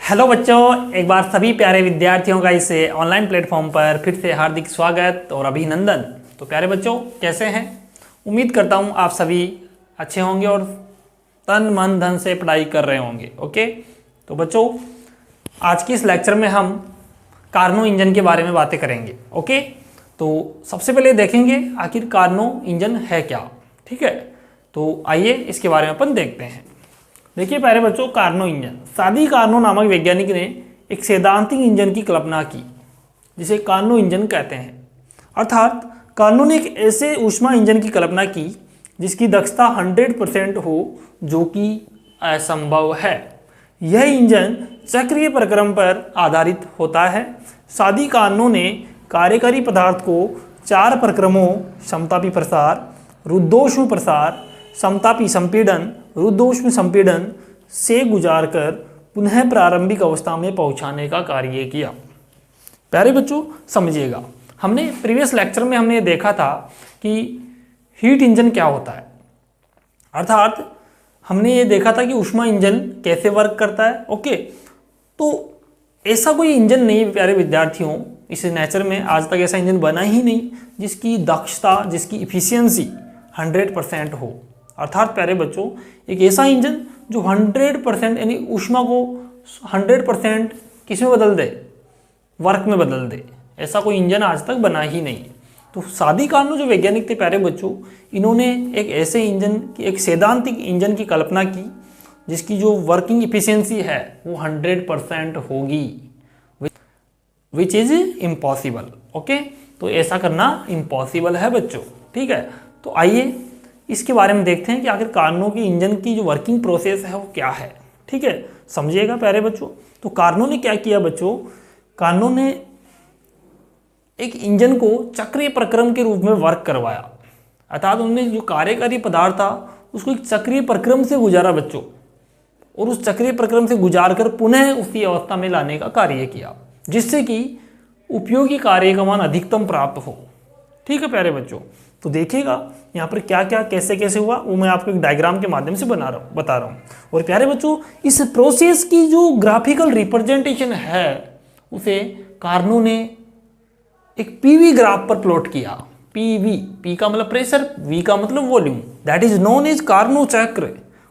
Hello बच्चों, एक बार सभी प्यारे विद्यार्थियों का इस ऑनलाइन प्लेटफॉर्म पर फिर से हार्दिक स्वागत और अभिनंदन। तो प्यारे बच्चों, कैसे हैं? उम्मीद करता हूं आप सभी अच्छे होंगे और तन मन धन से पढ़ाई कर रहे होंगे। ओके, तो बच्चों आज की इस लेक्चर में हम कार्नो इंजन के बारे में बातें करेंगे। ओके, तो सबसे पहले देखेंगे आखिर कार्नो इंजन है क्या। ठीक है, तो आइए इसके बारे में अपन देखते हैं। देखिए प्यारे बच्चों, कार्नो इंजन, सादी कार्नो नामक वैज्ञानिक ने एक सैद्धांतिक इंजन की कल्पना की जिसे कार्नो इंजन कहते हैं। अर्थात कार्नो ने एक ऐसे ऊष्मा इंजन की कल्पना की जिसकी दक्षता 100% हो, जो कि असंभव है। यह इंजन चक्रीय प्रक्रम पर आधारित होता है। सादी कार्नो ने कार्यकारी पदार्थ को 4 प्रक्रमों समतापी प्रसार, रुद्धोष्म प्रसार, समतापी संपीड़न, रुद्धोष्म संपीड़न से गुजारकर पुनः प्रारंभिक अवस्था में पहुंचाने का कार्य किया। प्यारे बच्चों समझिएगा, हमने प्रीवियस लेक्चर में हमने देखा था कि हीट इंजन क्या होता है। अर्थात हमने ये देखा था कि ऊष्मा इंजन कैसे वर्क करता है। ओके, तो ऐसा कोई इंजन नहीं प्यारे विद्यार्थियों, इस नेचर में आज तक ऐसा इंजन बना ही नहीं जिसकी दक्षता, जिसकी इफिशियंसी 100% हो। अर्थात प्यारे बच्चों, एक ऐसा इंजन जो 100% यानी ऊष्मा को 100% किस में बदल दे, वर्क में बदल दे, ऐसा कोई इंजन आज तक बना ही नहीं। तो सादी कार्नो जो वैज्ञानिक थे प्यारे बच्चों, इन्होंने एक ऐसे इंजन की, एक सैद्धांतिक इंजन की कल्पना की जिसकी जो वर्किंग इफिशियंसी है वो 100% होगी, विच इज इम्पॉसिबल। ओके, तो ऐसा करना इम्पॉसिबल है बच्चों। ठीक है, तो आइए इसके बारे में देखते हैं कि आखिर कार्नो की इंजन की जो वर्किंग प्रोसेस है वो क्या है। ठीक है, समझिएगा प्यारे बच्चों। तो कार्नो ने क्या किया बच्चों, कार्नो ने एक इंजन को चक्रीय प्रक्रम के रूप में वर्क करवाया। अर्थात उन्होंने जो कार्यकारी पदार्थ था उसको एक चक्रीय प्रक्रम से गुजारा बच्चों, और उस चक्रीय प्रक्रम से गुजार कर पुनः उसी अवस्था में लाने का कार्य किया, जिससे कि उपयोगी कार्य का मान अधिकतम प्राप्त हो। ठीक है प्यारे बच्चों, तो देखिएगा यहाँ पर क्या क्या कैसे कैसे हुआ वो मैं आपको एक डायग्राम के माध्यम से बता रहा हूँ। और प्यारे बच्चों, इस प्रोसेस की जो ग्राफिकल रिप्रेजेंटेशन है उसे कार्नो ने एक पीवी ग्राफ पर प्लॉट किया। पीवी, पी का मतलब प्रेशर, वी का मतलब volume, that is known as Carnot चक्र।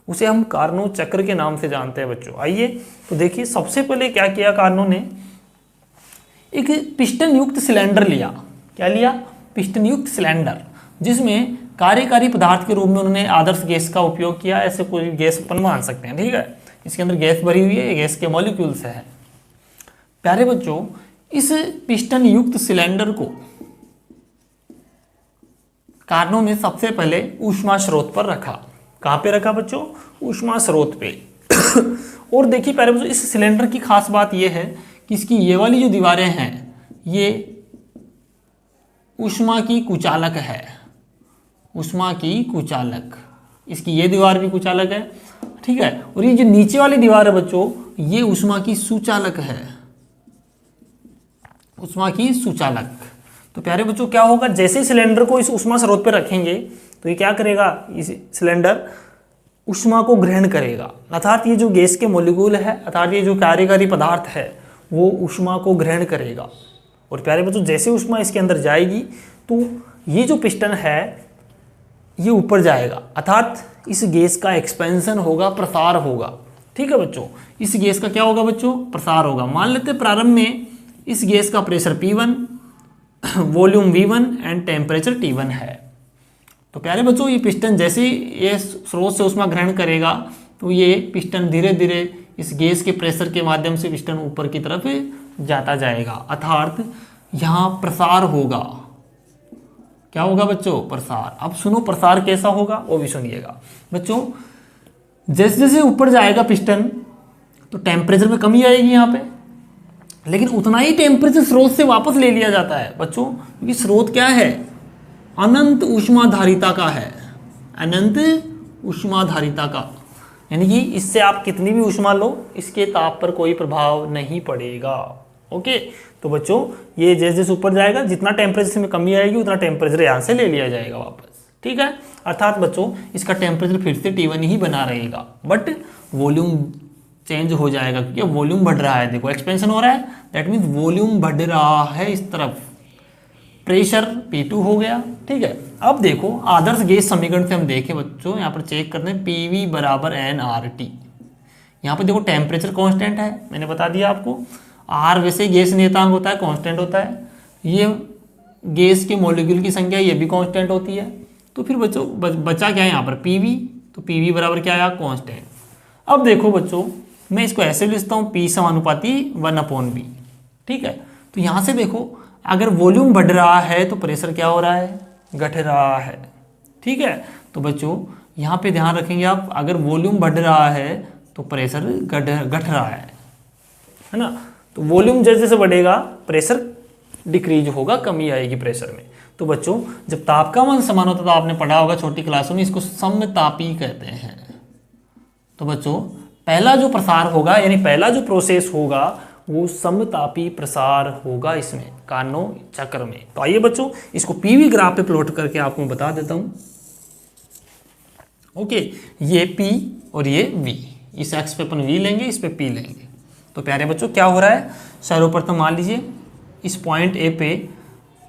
उसे हम कार्नो चक्र के नाम से जानते हैं बच्चों। आइए तो देखिए, सबसे पहले क्या किया कार्नो ने, एक पिस्टन युक्त सिलेंडर लिया। क्या लिया? पिस्टन युक्त सिलेंडर, जिसमें कार्यकारी पदार्थ के रूप में उन्होंने आदर्श गैस का उपयोग किया। ऐसे कोई गैस अपन मान सकते हैं। ठीक है, इसके अंदर गैस भरी हुई है, गैस के मॉलिक्यूल्स है। प्यारे बच्चों, इस पिस्टन युक्त सिलेंडर को कार्नो ने सबसे पहले ऊष्मा स्रोत पर रखा। कहाँ पे रखा बच्चों? ऊष्मा स्रोत पे। और देखिए प्यारे बच्चों, इस सिलेंडर की खास बात यह है कि इसकी ये वाली जो दीवारें हैं ये ऊष्मा की कुचालक है। ऊष्मा की कुचालक, इसकी ये दीवार भी कुचालक है। ठीक है, और ये जो नीचे वाली दीवार है बच्चों, ये ऊष्मा की सुचालक है। ऊष्मा की सुचालक। तो प्यारे बच्चों क्या होगा, जैसे सिलेंडर को इस ऊष्मा स्रोत पर रखेंगे तो ये क्या करेगा, इस सिलेंडर ऊष्मा को ग्रहण करेगा। अर्थात ये जो गैस के मॉलिक्यूल है, अर्थात ये जो कार्यकारी पदार्थ है वो ऊष्मा को ग्रहण करेगा। और प्यारे बच्चों, जैसे ऊष्मा इसके अंदर जाएगी तो ये जो पिस्टन है ये ऊपर जाएगा, अर्थात इस गैस का एक्सपेंशन होगा, प्रसार होगा। ठीक है बच्चों, इस गैस का क्या होगा बच्चों? प्रसार होगा। मान लेते हैं प्रारंभ में इस गैस का pressure P1, volume V1 and temperature T1 है। तो प्यारे बच्चों, ये पिस्टन जैसे ही ये स्रोत से ऊष्मा ग्रहण करेगा तो ये पिस्टन धीरे धीरे इस गैस के प्रेशर के माध्यम से पिस्टन ऊपर की तरफ जाता जाएगा। अर्थात यहाँ प्रसार होगा। क्या होगा बच्चों? प्रसार। अब सुनो प्रसार कैसा होगा वो भी सुनिएगा बच्चों। जैसे जैसे ऊपर जाएगा पिस्टन तो टेम्परेचर में कमी आएगी यहाँ पे, लेकिन उतना ही टेम्परेचर स्रोत से वापस ले लिया जाता है बच्चों, क्योंकि स्रोत क्या है? अनंत ऊष्माधारिता का है। अनंत ऊष्माधारिता का, यानी कि इससे आप कितनी भी ऊष्मा लो इसके ताप पर कोई प्रभाव नहीं पड़ेगा। ओके, तो बच्चों ये जैसे जैसे ऊपर जाएगा जितना टेम्परेचर में कमी आएगी उतना टेम्परेचर यहाँ से ले लिया जाएगा वापस। ठीक है, अर्थात बच्चों इसका टेम्परेचर फिर से T1 ही बना रहेगा, बट वॉल्यूम चेंज हो जाएगा क्योंकि वॉल्यूम बढ़ रहा है। देखो एक्सपेंशन हो रहा है, दैट मीन्स वॉल्यूम बढ़ रहा है इस तरफ, प्रेशर P2 हो गया। ठीक है, अब देखो आदर्श गैस समीकरण से हम देखें बच्चों, यहाँ पर चेक करते हैं PV बराबर nRT। यहाँ पर देखो टेम्परेचर कांस्टेंट है, मैंने बता दिया आपको। R वैसे गैस नियतांक होता है, कांस्टेंट होता है। ये गैस के मॉलिक्यूल की संख्या ये भी कांस्टेंट होती है। तो फिर बच्चों बचा क्या है यहाँ पर PV, तो PV बराबर क्या आया, कांस्टेंट। अब देखो बच्चों मैं इसको ऐसे लिखता हूँ P समानुपाती 1/B। ठीक है, तो यहाँ से देखो अगर वॉल्यूम बढ़ रहा है तो प्रेशर क्या हो रहा है, घट रहा है। ठीक है, तो बच्चों यहाँ पे ध्यान रखेंगे आप, अगर वॉल्यूम बढ़ रहा है तो प्रेशर घट रहा है ना। तो वॉल्यूम जैसे जैसे बढ़ेगा प्रेशर डिक्रीज होगा, कमी आएगी प्रेशर में। तो बच्चों जब तापमान समान होता है तो आपने पढ़ा होगा छोटी क्लासों में, इसको समतापी कहते हैं। तो बच्चों पहला जो प्रसार होगा यानी पहला जो प्रोसेस होगा वो समतापी प्रसार होगा इसमें, कार्नोट चक्र में। तो आइए बच्चों इसको पीवी ग्राफ पे प्लॉट करके आपको मैं बता देता हूं। ओके, ये P और ये V, इस एक्स पे अपन V लेंगे, इस पे P लेंगे। तो प्यारे बच्चों क्या हो रहा है, सर्वप्रथम मान लीजिए इस पॉइंट A पे,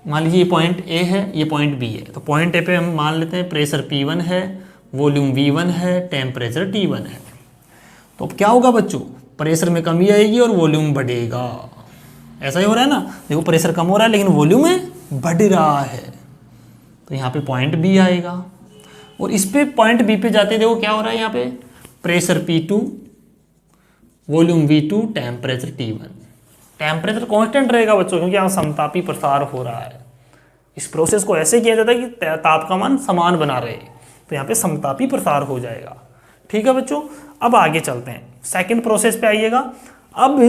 मान लीजिए ये पॉइंट A है, ये पॉइंट B है। तो पॉइंट A पे हम मान लेते हैं प्रेशर P1 है, वॉल्यूम V1 है, टेम्परेचर T1 है। तो अब क्या होगा बच्चों, प्रेशर में कमी आएगी और वॉल्यूम बढ़ेगा। ऐसा ही हो रहा है ना, देखो प्रेशर कम हो रहा है लेकिन वॉल्यूम में बढ़ रहा है। तो यहाँ पे पॉइंट B आएगा और इस पे पॉइंट B पे जाते देखो क्या हो रहा है, यहाँ पे pressure P2, volume V2, temperature T1। Temperature constant रहेगा बच्चों क्योंकि यहाँ समतापी प्रसार हो रहा है। इस प्रोसेस को ऐसे किया जाता है कि तापमान समान बना रहे, तो यहाँ पे समतापी प्रसार हो जाएगा। ठीक है बच्चों, अब आगे चलते हैं, सेकंड प्रोसेस पे आइएगा। अब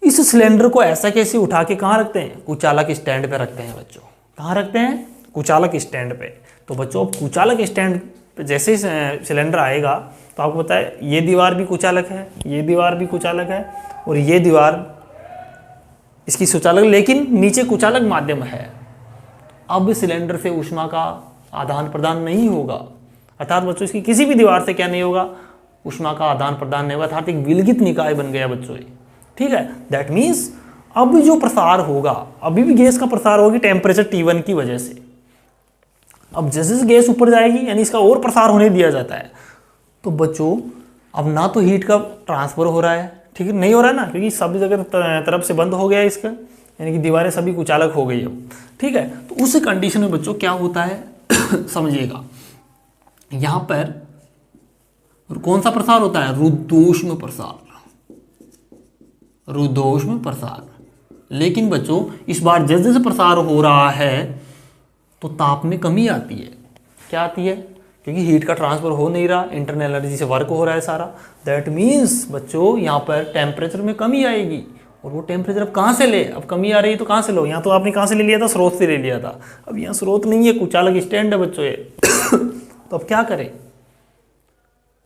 इस सिलेंडर को ऐसा कैसे उठा के कहाँ रखते हैं, कुचालक स्टैंड पे रखते हैं बच्चों। कहाँ रखते हैं, कुचालक स्टैंड पे। तो बच्चों अब कुचालक स्टैंड पे जैसे ही सिलेंडर आएगा तो आपको पता है ये दीवार भी कुचालक है, ये दीवार भी कुचालक है और ये दीवार इसकी सुचालक, लेकिन नीचे कुचालक माध्यम है। अब सिलेंडर से ऊष्मा का आदान प्रदान नहीं होगा, अर्थात बच्चों इसकी किसी भी दीवार से क्या नहीं होगा, ऊष्मा का आदान प्रदान नहीं होगा, अर्थात एक विलगित निकाय बन गया बच्चों ये। ठीक है, दैट मीन्स अब जो प्रसार होगा, अभी भी गैस का प्रसार होगी टेम्परेचर T1 की वजह से। अब जैसे जैसे गैस ऊपर जाएगी यानी इसका और प्रसार होने दिया जाता है। तो बच्चों अब ना तो हीट का ट्रांसफर हो रहा है, ठीक है, नहीं हो रहा है ना, क्योंकि सभी जगह तरफ से बंद हो गया इसका, यानी कि दीवारें सभी कुचालक हो गई अब। ठीक है, तो उस कंडीशन में बच्चों क्या होता है समझिएगा, यहाँ पर कौन सा प्रसार होता है, रुद्धोष्म प्रसार, रुद्धोष्म प्रसार। लेकिन बच्चों इस बार जैसे जैसे प्रसार हो रहा है तो ताप में कमी आती है। क्या आती है, क्योंकि हीट का ट्रांसफर हो नहीं रहा, इंटरनल एनर्जी से वर्क हो रहा है सारा। दैट मीन्स बच्चों यहाँ पर टेम्परेचर में कमी आएगी, और वो टेम्परेचर अब कहाँ से ले, अब कमी आ रही है तो कहाँ से लो, यहाँ तो आपने कहाँ से ले लिया था, स्रोत से ले लिया था। अब यहाँ स्रोत नहीं है, कुचालक स्टैंड है बच्चों ये। तो अब क्या करें,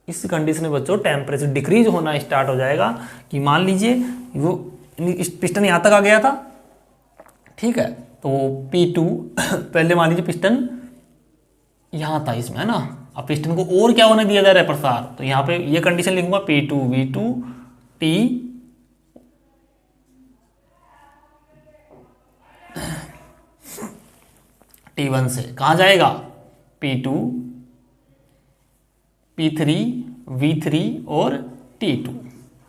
इस कंडीशन में बच्चों टेम्परेचर डिक्रीज होना स्टार्ट हो जाएगा। कि मान लीजिए वो पिस्टन यहाँ तक आ गया था, ठीक है, तो P2 पहले मान लीजिए पिस्टन यहाँ था इसमें, है ना। अब पिस्टन को और क्या होने दिया जा रहा है, प्रसार। तो यहाँ पे ये कंडीशन लिखूंगा P2 V2 T T1 से कहाँ जाएगा, P2 P3 V3 और T2।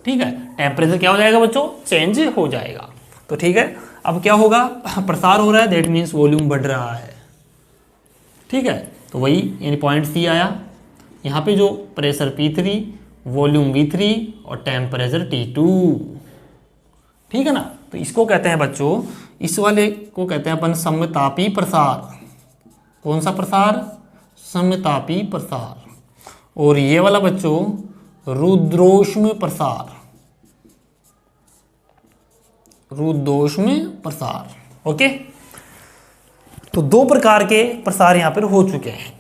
ठीक है, टेम्परेचर क्या हो जाएगा बच्चों, चेंज हो जाएगा। तो ठीक है, अब क्या होगा, प्रसार हो रहा है, दैट मीन्स वॉल्यूम बढ़ रहा है। ठीक है, तो वही यानी पॉइंट C आया। यहाँ पे जो प्रेशर P3, वॉल्यूम V3 और टेम्परेचर T2। ठीक है ना, तो इसको कहते हैं बच्चों, इस वाले को कहते हैं अपन समतापी प्रसार। कौन सा प्रसार, समतापी प्रसार। और ये वाला बच्चों रुद्धोष्म प्रसार, रुद्धोष्म प्रसार। ओके, तो दो प्रकार के प्रसार यहाँ पर हो चुके हैं।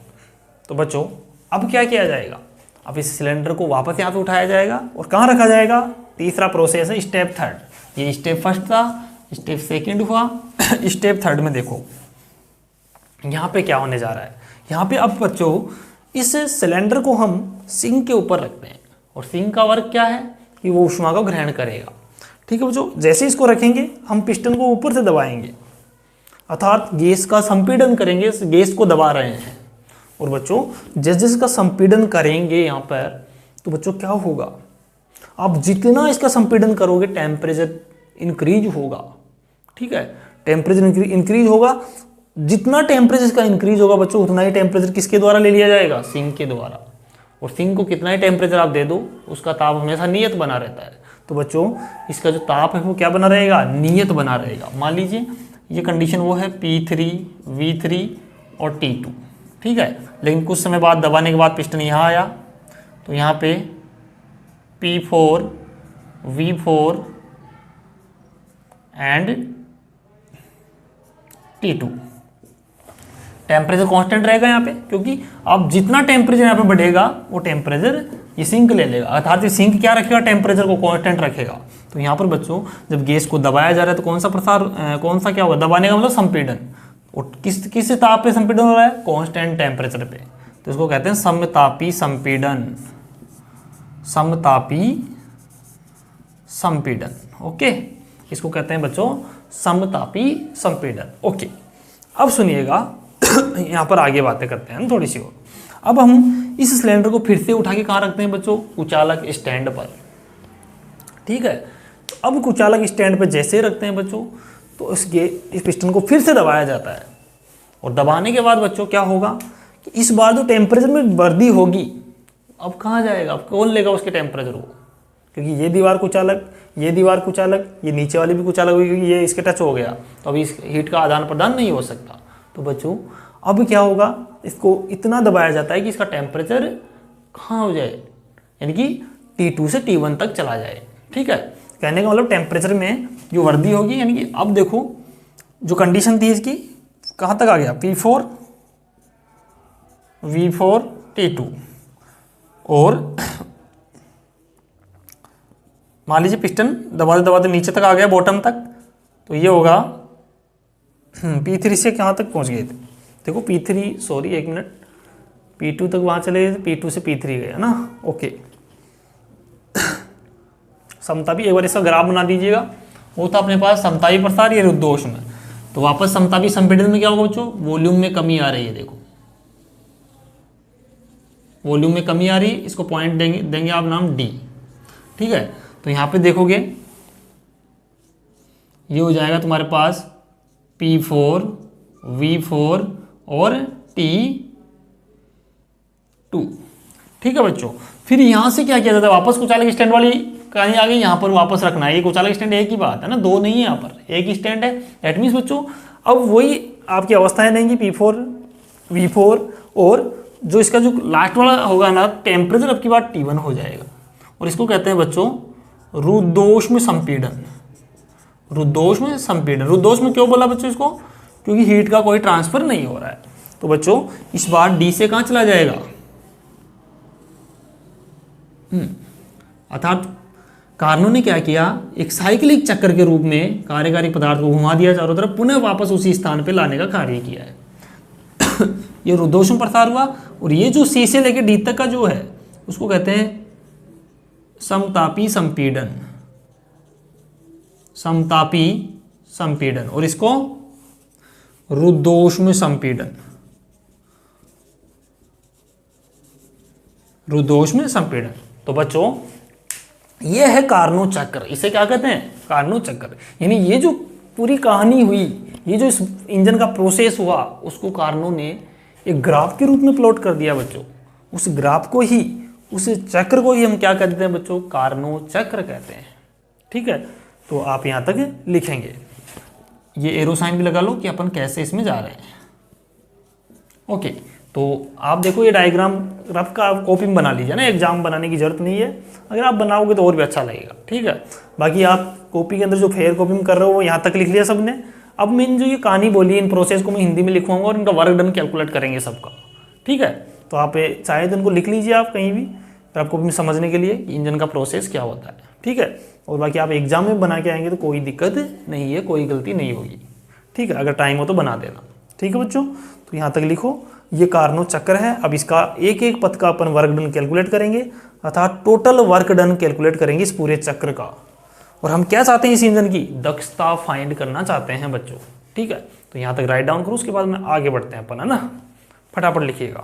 तो बच्चों अब क्या किया जाएगा, अब इस सिलेंडर को वापस यहाँ पे उठाया जाएगा और कहाँ रखा जाएगा, तीसरा प्रोसेस है स्टेप थर्ड। ये स्टेप फर्स्ट था, स्टेप सेकंड हुआ, स्टेप थर्ड में देखो यहाँ पे क्या होने जा रहा है। यहाँ पे अब बच्चों इस सिलेंडर को हम सिंक के ऊपर रखते हैं, और सिंक का वर्क क्या है, कि वो ऊष्मा को ग्रहण करेगा। ठीक है बच्चों, जैसे इसको रखेंगे हम पिस्टन को ऊपर से दबाएंगे, अर्थात गैस का संपीड़न करेंगे, इस गैस को दबा रहे हैं। और बच्चों जैसे जैसे इसका संपीड़न करेंगे यहाँ पर, तो बच्चों क्या होगा, आप जितना इसका संपीड़न करोगे टेम्परेचर इंक्रीज होगा। ठीक है, टेम्परेचर इंक्रीज होगा, जितना टेम्परेचर इसका इंक्रीज होगा बच्चों उतना ही टेम्परेचर किसके द्वारा ले लिया जाएगा, सिंक के द्वारा। और सिंक को कितना ही टेम्परेचर आप दे दो, उसका ताप हमेशा नियत बना रहता है। तो बच्चों इसका जो ताप है वो क्या बना रहेगा, नियत बना रहेगा। मान लीजिए ये कंडीशन वो है P3, V3 और T2। ठीक है, लेकिन कुछ समय बाद दबाने के बाद पिस्टन यहाँ आया, तो यहाँ पे P4, V4 and T2। Temperature constant रहेगा यहाँ पे, क्योंकि अब जितना टेम्परेचर यहाँ पे बढ़ेगा वो टेम्परेचर ये सिंक ले लेगा, अर्थात ये सिंक क्या रखेगा, टेम्परेचर को कांस्टेंट रखेगा। तो यहाँ पर बच्चों जब गैस को दबाया जा रहा है तो कौन सा प्रसार, कौन सा क्या होगा, दबाने का मतलब संपीड़न। और किस ताप पे संपीड़न हो रहा है, कांस्टेंट टेम्परेचर पे। तो इसको कहते हैं समतापी संपीड़न, समतापी संपीड़न। ओके, इसको कहते हैं बच्चों समतापी संपीड़न। ओके, अब सुनिएगा यहाँ पर आगे बातें करते हैं थोड़ी सी और। अब हम इस सिलेंडर को फिर से उठा के कहाँ रखते हैं बच्चों, कुचालक स्टैंड पर। ठीक है, तो अब कुचालक स्टैंड पर जैसे रखते हैं बच्चों, तो इस पिस्टन को फिर से दबाया जाता है। और दबाने के बाद बच्चों क्या होगा कि इस बार जो टेम्परेचर में वृद्धि होगी, अब कहाँ जाएगा, अब कौन लेगा उसके टेम्परेचर को, क्योंकि ये दीवार कुचालक, ये दीवार कुचालक, ये नीचे वाली भी कुचालक हुई, क्योंकि ये इसके टच हो गया, तो अभी इस हीट का आदान प्रदान नहीं हो सकता। तो बच्चों अब क्या होगा, इसको इतना दबाया जाता है कि इसका टेम्परेचर कहाँ हो जाए, यानी कि T2 से T1 तक चला जाए। ठीक है, कहने का मतलब टेम्परेचर में जो वृद्धि होगी, यानी कि अब देखो जो कंडीशन थी इसकी कहाँ तक आ गया, P4, V4, T2। और मान लीजिए पिस्टन दबाते दबाते नीचे तक आ गया, बॉटम तक, तो ये होगा P3 से कहाँ तक पहुँच गए थे, देखो P3, सॉरी एक मिनट, P2 तक वहाँ चले गए, P2 से P3 गया ना। ओके, समतापी, एक बार इसका ग्राफ बना दीजिएगा। वो था अपने पास समतापी प्रसार, ये रुद्धोष में, तो वापस समतापी संपीड़न में क्या होगा बच्चों, वॉल्यूम में कमी आ रही है। देखो वॉल्यूम में कमी आ रही है, इसको पॉइंट देंगे आप नाम D। ठीक है, तो यहाँ पे देखोगे ये हो जाएगा तुम्हारे पास P4, V4 और T2। ठीक है बच्चों, फिर यहाँ से क्या किया जाता है, वापस कुचालक स्टैंड वाली कहानी आ गई, यहाँ पर वापस रखना है। ये कुचालक स्टैंड एक ही बात है ना, दो नहीं है, यहाँ पर एक ही स्टैंड है। दैट मीन्स बच्चों अब वही आपकी अवस्थाएं रहेंगी, P4, V4 और जो इसका जो लास्ट वाला होगा ना टेम्परेचर अब की बात T1 हो जाएगा। और इसको कहते हैं बच्चों रुद्धोष्म संपीड़न। रुद्धोष्म संपीड़न, रुद्धोष्म क्यों बोला बच्चों इसको, क्योंकि हीट का कोई ट्रांसफर नहीं हो रहा है। तो बच्चों इस बार D से कहाँ चला जाएगा, अर्थात कार्नो ने क्या किया, एक साइक्लिक चक्र के रूप में कार्यकारी पदार्थ को घुमा दिया चारों तरफ, पुनः वापस उसी स्थान पे लाने का कार्य किया है। ये रुद्धोष्म प्रसार हुआ। और ये जो C से लेकर D तक का जो है उसको कहते हैं समतापी संपीड़न, समतापी संपीड़न, और इसको रुद्धोष्म संपीड़न, रुद्धोष्म संपीड़न। तो बच्चों ये है कार्नो चक्र, इसे क्या कहते हैं, कार्नो चक्र। यानी ये जो पूरी कहानी हुई, ये जो इस इंजन का प्रोसेस हुआ, उसको कार्नो ने एक ग्राफ के रूप में प्लॉट कर दिया बच्चों। उस ग्राफ को ही, उस चक्र को ही हम क्या कहते हैं बच्चों, कार्नो चक्र कहते हैं। ठीक है, तो आप यहाँ तक लिखेंगे, ये एरो साइन भी लगा लो कि अपन कैसे इसमें जा रहे हैं। ओके, तो आप देखो ये डायग्राम रफ का आप कॉपी में बना लीजिए ना, एग्जाम बनाने की जरूरत नहीं है, अगर आप बनाओगे तो और भी अच्छा लगेगा। ठीक है, बाकी आप कॉपी के अंदर जो फेयर कॉपी में कर रहे हो वो यहाँ तक लिख लिया सबने। अब मैंने जो ये कहानी बोली, इन प्रोसेस को मैं हिंदी में लिखवाऊंगा और इनका वर्क डन कैलकुलेट करेंगे सबका। ठीक है, तो आप चाहे तो इनको लिख लीजिए आप कहीं भी, फिर आपको भी समझने के लिए कि इंजन का प्रोसेस क्या होता है। ठीक है, और बाकी आप एग्जाम में बना के आएंगे तो कोई दिक्कत नहीं है, कोई गलती नहीं होगी। ठीक है, अगर टाइम हो तो बना देना। ठीक है बच्चों, तो यहाँ तक लिखो, ये कार्नो चक्र है। अब इसका एक एक पथ का अपन वर्क डन कैलकुलेट करेंगे, अर्थात टोटल वर्क डन कैलकुलेट करेंगे इस पूरे चक्र का। और हम क्या चाहते हैं, इस इंजन की दक्षता फाइंड करना चाहते हैं बच्चों। ठीक है, तो यहाँ तक राइट डाउन करो, उसके बाद में आगे बढ़ते हैं अपन, है ना। फटाफट लिखिएगा।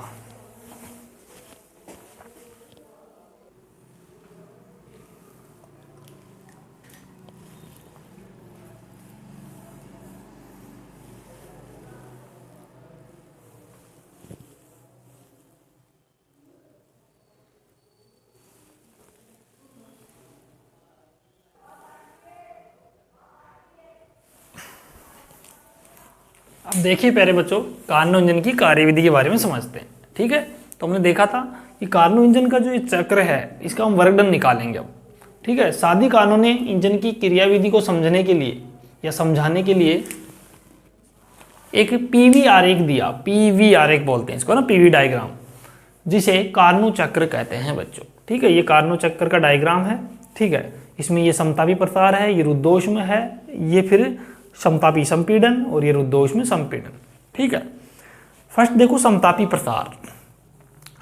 अब देखिए प्यारे बच्चों, कार्नो इंजन की कार्यविधि के बारे में समझते हैं। ठीक है, तो हमने देखा था कि कार्नो इंजन का जो ये चक्र है, इसका हम वर्क डन निकालेंगे अब। ठीक है, सादी कार्नो ने इंजन की क्रियाविधि को समझने के लिए या समझाने के लिए एक पीवी आरेख दिया। पीवी आरेख बोलते हैं इसको ना, पीवी डायग्राम, जिसे कार्नो चक्र कहते हैं बच्चों। ठीक है, ये कार्नो चक्र का डायग्राम है। ठीक है, इसमें ये समतापी प्रसार है, ये रुद्धोष्म है, ये फिर समतापी संपीड़न, और ये रुद्धोष्म संपीड़न। ठीक है, फर्स्ट देखो समतापी प्रसार।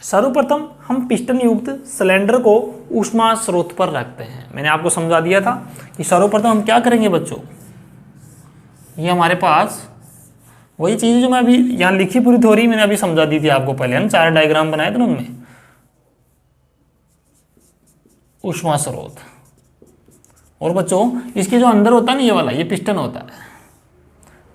सर्वप्रथम हम पिस्टन युक्त सिलेंडर को ऊष्मा स्रोत पर रखते हैं। मैंने आपको समझा दिया था कि सर्वप्रथम हम क्या करेंगे बच्चों, ये हमारे पास वही चीज़ जो मैं अभी यहाँ लिखी पूरी थ्योरी मैंने अभी समझा दी थी आपको पहले, हम 4 डायग्राम बनाए थे ना उनमें। ऊष्मा स्रोत, और बच्चों इसके जो अंदर होता है ना, ये वाला, ये पिस्टन होता है।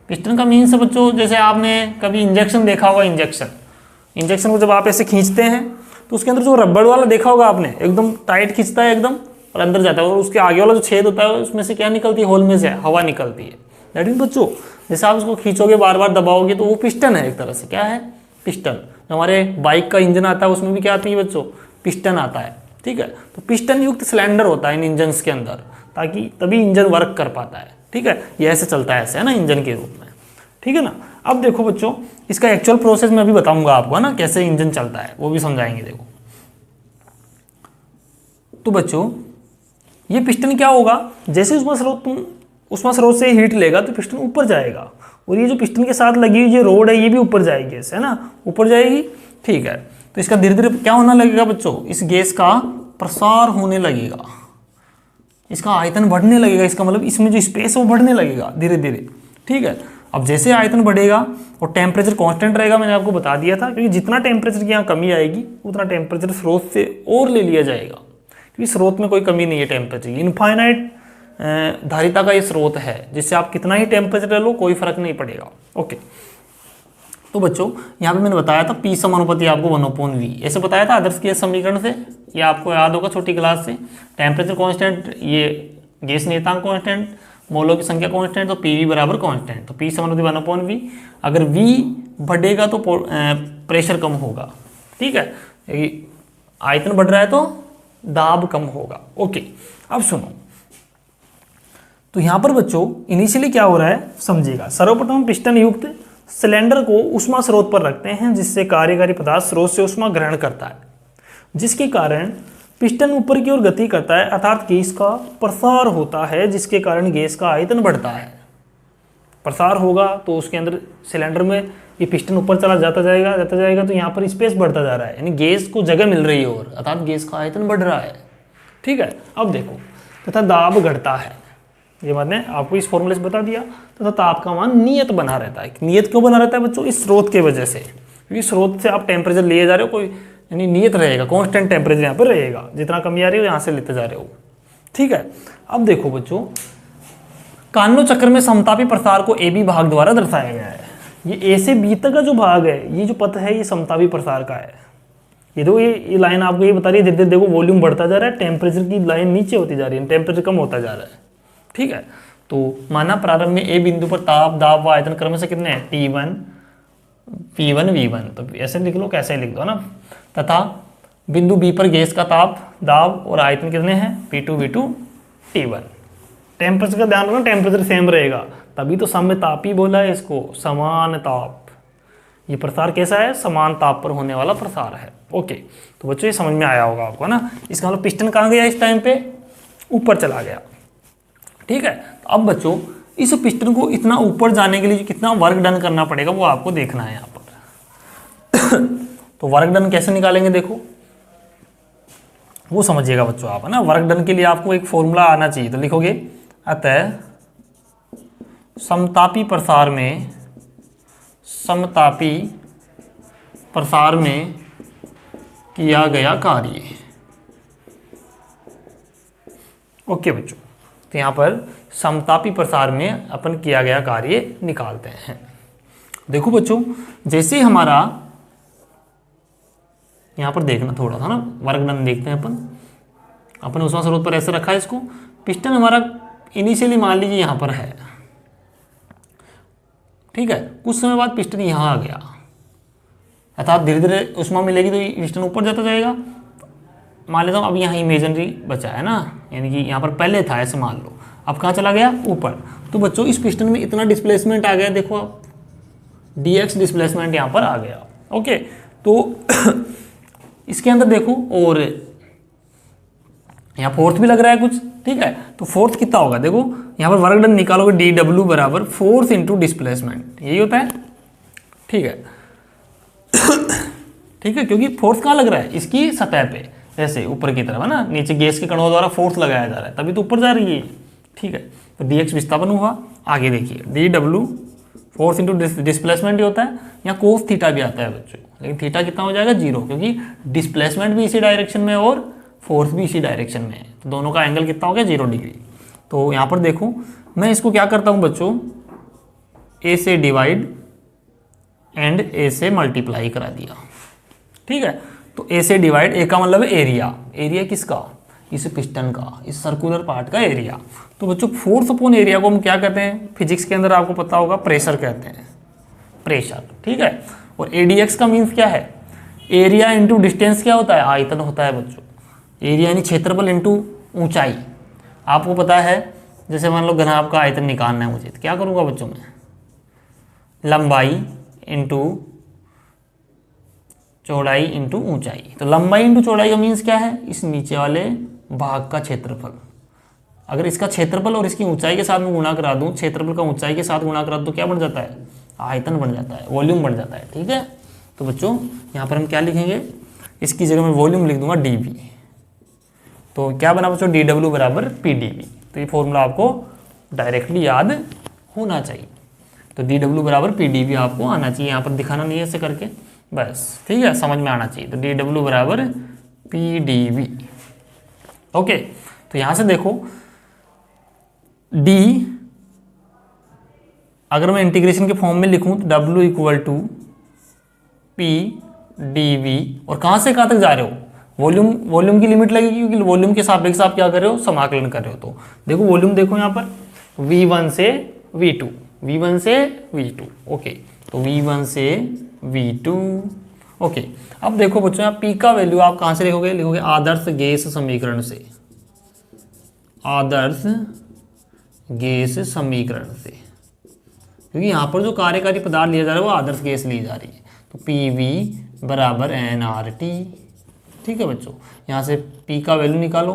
पिस्टन का मीन्स है बच्चों, जैसे आपने कभी इंजेक्शन देखा होगा, इंजेक्शन को जब आप ऐसे खींचते हैं तो उसके अंदर जो रबड़ वाला देखा होगा आपने, एकदम टाइट खींचता है एकदम और अंदर जाता है, और उसके आगे वाला जो छेद होता है उसमें से क्या निकलती है, होल में से हवा निकलती है। दैट मीन बच्चों, जैसे आप उसको खींचोगे, बार बार दबाओगे, तो वो पिस्टन है एक तरह से। क्या है? पिस्टन। जो हमारे बाइक का इंजन आता है उसमें भी क्या आती है बच्चों, पिस्टन आता है। ठीक है, तो पिस्टन युक्त सिलेंडर होता है इन इंजन के अंदर, ताकि तभी इंजन वर्क कर पाता है। ठीक है, ये ऐसे चलता है, ऐसे है ना, इंजन के रूप में। ठीक है ना। अब देखो बच्चों, इसका एक्चुअल प्रोसेस मैं अभी बताऊंगा आपको, है ना, कैसे इंजन चलता है वो भी समझाएंगे। देखो तो बच्चों, ये पिस्टन क्या होगा, जैसे उष्मा स्रोत से हीट लेगा तो पिस्टन ऊपर जाएगा, और ये जो पिस्टन के साथ लगी हुई ये रोड है, ये भी ऊपर जाएगी, ऐसे है ना, ऊपर जाएगी। ठीक है, तो इसका धीरे धीरे क्या होने लगेगा बच्चों, इस गैस का प्रसार होने लगेगा, इसका आयतन बढ़ने लगेगा। इसका मतलब इसमें जो स्पेस है वो बढ़ने लगेगा धीरे धीरे। ठीक है, अब जैसे आयतन बढ़ेगा और टेम्परेचर कांस्टेंट रहेगा, मैंने आपको बता दिया था, क्योंकि जितना टेम्परेचर की यहाँ कमी आएगी उतना टेम्परेचर स्रोत से और ले लिया जाएगा, क्योंकि स्रोत में कोई कमी नहीं है टेम्परेचर की। इनफाइनाइट धारिता का ये स्रोत है, जिससे आप कितना ही टेम्परेचर ले लो कोई फर्क नहीं पड़ेगा। ओके, तो बच्चों यहाँ पे मैंने बताया था P समानुपाती आपको 1/V ऐसे बताया था आदर्श गैस समीकरण से, ये आपको याद होगा छोटी क्लास से। टेम्परेचर कांस्टेंट, ये गैस नियतांक कांस्टेंट, मोलों की संख्या कांस्टेंट, तो PV बराबर कांस्टेंट, तो P समानुपाती 1/V। अगर V बढ़ेगा तो प्रेशर कम होगा। ठीक है, आयतन बढ़ रहा है तो दाब कम होगा। ओके, अब सुनो, तो यहाँ पर बच्चों इनिशियली क्या हो रहा है समझिएगा। सर्वप्रथम पिस्टन युक्त सिलेंडर को ऊष्मा स्रोत पर रखते हैं, जिससे कार्यकारी पदार्थ स्रोत से ऊष्मा ग्रहण करता है, जिसके कारण पिस्टन ऊपर की ओर गति करता है, अर्थात गैस का प्रसार होता है, जिसके कारण गैस का आयतन बढ़ता है। प्रसार होगा तो उसके अंदर सिलेंडर में ये पिस्टन ऊपर चला जाता जाएगा, तो यहाँ पर स्पेस बढ़ता जा रहा है, यानी गैस को जगह मिल रही है और, अर्थात गैस का आयतन बढ़ रहा है। ठीक है, अब देखो, तथा दाब घटता है, ये मैंने आपको इस फॉर्मूले से बता दिया। तथा ताप का मान नियत बना रहता है। नियत क्यों बना रहता है बच्चों, इस स्रोत के वजह से, क्योंकि स्रोत से आप टेम्परेचर लिए जा रहे हो, कोई यानी नियत रहेगा, कांस्टेंट टेम्परेचर यहाँ पर रहेगा, जितना कमी आ रही हो यहाँ से लेते जा रहे हो। ठीक है, अब देखो बच्चों, कार्नो चक्र में समतापी प्रसार को AB भाग द्वारा दर्शाया गया है। ये A से B तक का जो भाग है, ये जो पथ है, ये समतापी प्रसार का है। ये दो, ये लाइन आपको ये बता रही है धीरे धीरे देखो वॉल्यूम बढ़ता जा रहा है, टेम्परेचर की लाइन नीचे होती जा रही है, टेम्परेचर कम होता जा रहा है। ठीक है, तो माना प्रारंभ में A बिंदु पर ताप, दाब व आयतन क्रम से कितने हैं, T1, P1, V1, तो ऐसे लिख लो, कैसे लिख दो ना। तथा बिंदु B पर गैस का ताप, दाब और आयतन कितने हैं, P2, V2, T1। टेम्परेचर का ध्यान रखना, टेम्परेचर सेम रहेगा, तभी तो समतापी बोला है इसको, समान ताप। ये प्रसार कैसा है, समान ताप पर होने वाला प्रसार है। ओके, तो बच्चों ये समझ में आया होगा आपको ना। इसका मतलब पिस्टन कहाँ गया इस टाइम पे, ऊपर चला गया। ठीक है, तो अब बच्चों इस पिस्टन को इतना ऊपर जाने के लिए कितना वर्क डन करना पड़ेगा वो आपको देखना है यहाँ पर। तो वर्क डन कैसे निकालेंगे देखो, वो समझिएगा बच्चों आप, है ना। वर्क डन के लिए आपको एक फॉर्मूला आना चाहिए, तो लिखोगे अतः समतापी प्रसार में किया गया कार्य। ओके बच्चों, तो यहाँ पर समतापी प्रसार में अपन किया गया कार्य निकालते हैं। देखो बच्चों, जैसे ही हमारा यहाँ पर देखना थोड़ा सा ना, वर्क डन देखते हैं अपन उस स्रोत पर ऐसे रखा है इसको। पिस्टन हमारा इनिशियली मान लीजिए यहाँ पर है, ठीक है। कुछ समय बाद पिस्टन यहाँ आ गया, अर्थात धीरे धीरे ऊष्मा मिलेगी तो पिस्टन ऊपर जाता जाएगा। मान लेता हूँ अब यहाँ इमेजिनरी बचा है ना, यानी कि यहाँ पर पहले था ऐसे मान लो, अब कहाँ चला गया, ऊपर। तो बच्चों इस पिस्टन में इतना डिस्प्लेसमेंट आ गया, देखो आप dx डिस्प्लेसमेंट यहाँ पर आ गया। ओके, तो इसके अंदर देखो, और यहाँ फोर्थ भी लग रहा है कुछ, ठीक है। तो फोर्थ कितना होगा देखो, यहाँ पर वर्क डन निकालोगे dw बराबर फोर्स इंटू डिस्प्लेसमेंट, यही होता है, ठीक है। ठीक है, क्योंकि फोर्स कहाँ लग रहा है, इसकी सतह पे, जैसे ऊपर की तरफ है ना, नीचे गैस के कणों द्वारा फोर्स लगाया जा रहा है, तभी तो ऊपर जा रही है, ठीक है। तो dx विस्थापन हुआ, आगे देखिए dw फोर्स इंटू डिस्प्लेसमेंट ही होता है, यहाँ कोस थीटा भी आता है बच्चों, लेकिन थीटा कितना हो जाएगा 0, क्योंकि डिस्प्लेसमेंट भी इसी डायरेक्शन में और फोर्स भी इसी डायरेक्शन में है, तो दोनों का एंगल कितना हो गया 0 डिग्री। तो यहाँ पर देखो, मैं इसको क्या करता हूँ बच्चों, a से डिवाइड एंड a से मल्टीप्लाई करा दिया, ठीक है। तो a से डिवाइड, a का मतलब है एरिया किसका, इस पिस्टन का, इस सर्कुलर पार्ट का एरिया। तो बच्चों फोर्स अपॉन एरिया को हम क्या कहते हैं, फिजिक्स के अंदर आपको पता होगा प्रेशर कहते हैं, प्रेशर, ठीक है। और ADX का मीन्स क्या है, एरिया इंटू डिस्टेंस क्या होता है, आयतन होता है बच्चों। एरिया यानी क्षेत्रफल इंटू ऊंचाई। आपको पता है, जैसे मान लो घनाभ का आयतन निकालना है मुझे, तो क्या करूँगा बच्चों में, लंबाई इंटू चौड़ाई इंटू ऊंचाई। तो लंबाई इंटू चौड़ाई का मीन्स क्या है, इस नीचे वाले भाग का क्षेत्रफल। अगर इसका क्षेत्रफल और इसकी ऊंचाई के साथ में गुणा करा दूं, क्षेत्रफल का ऊंचाई के साथ गुणा करा दूं, तो क्या बन जाता है, आयतन बन जाता है, वॉल्यूम बन जाता है, ठीक है। तो बच्चों यहाँ पर हम क्या लिखेंगे, इसकी जगह मैं वॉल्यूम लिख दूंगा dV। तो क्या बना बच्चों, dW बराबर PdV। तो ये फॉर्मूला आपको डायरेक्टली याद होना चाहिए। तो dW बराबर PdV आपको आना चाहिए, यहाँ पर दिखाना नहीं है ऐसे करके, बस, ठीक है, समझ में आना चाहिए। तो dW बराबर PdV। ओके, तो यहाँ से देखो d, अगर मैं इंटीग्रेशन के फॉर्म में लिखूं तो W इक्वल टू PdV, और कहाँ से कहाँ तक जा रहे हो, वॉल्यूम की लिमिट लगेगी, क्योंकि वॉल्यूम के सापेक्ष आप क्या कर रहे हो, समाकलन कर रहे हो। तो देखो वॉल्यूम देखो यहाँ पर V1 से V2, V1 से V2, ओके। तो V1 से V2, ओके। अब देखो बच्चों, यहाँ P का वैल्यू आप कहाँ से लिखोगे आदर्श गैस समीकरण से, आदर्श गैस समीकरण से, क्योंकि यहाँ पर जो कार्यकारी पदार्थ लिया जा रहा है वो आदर्श गैस ली जा रही है। तो PV बराबर nRT, ठीक है बच्चों। यहाँ से P का वैल्यू निकालो,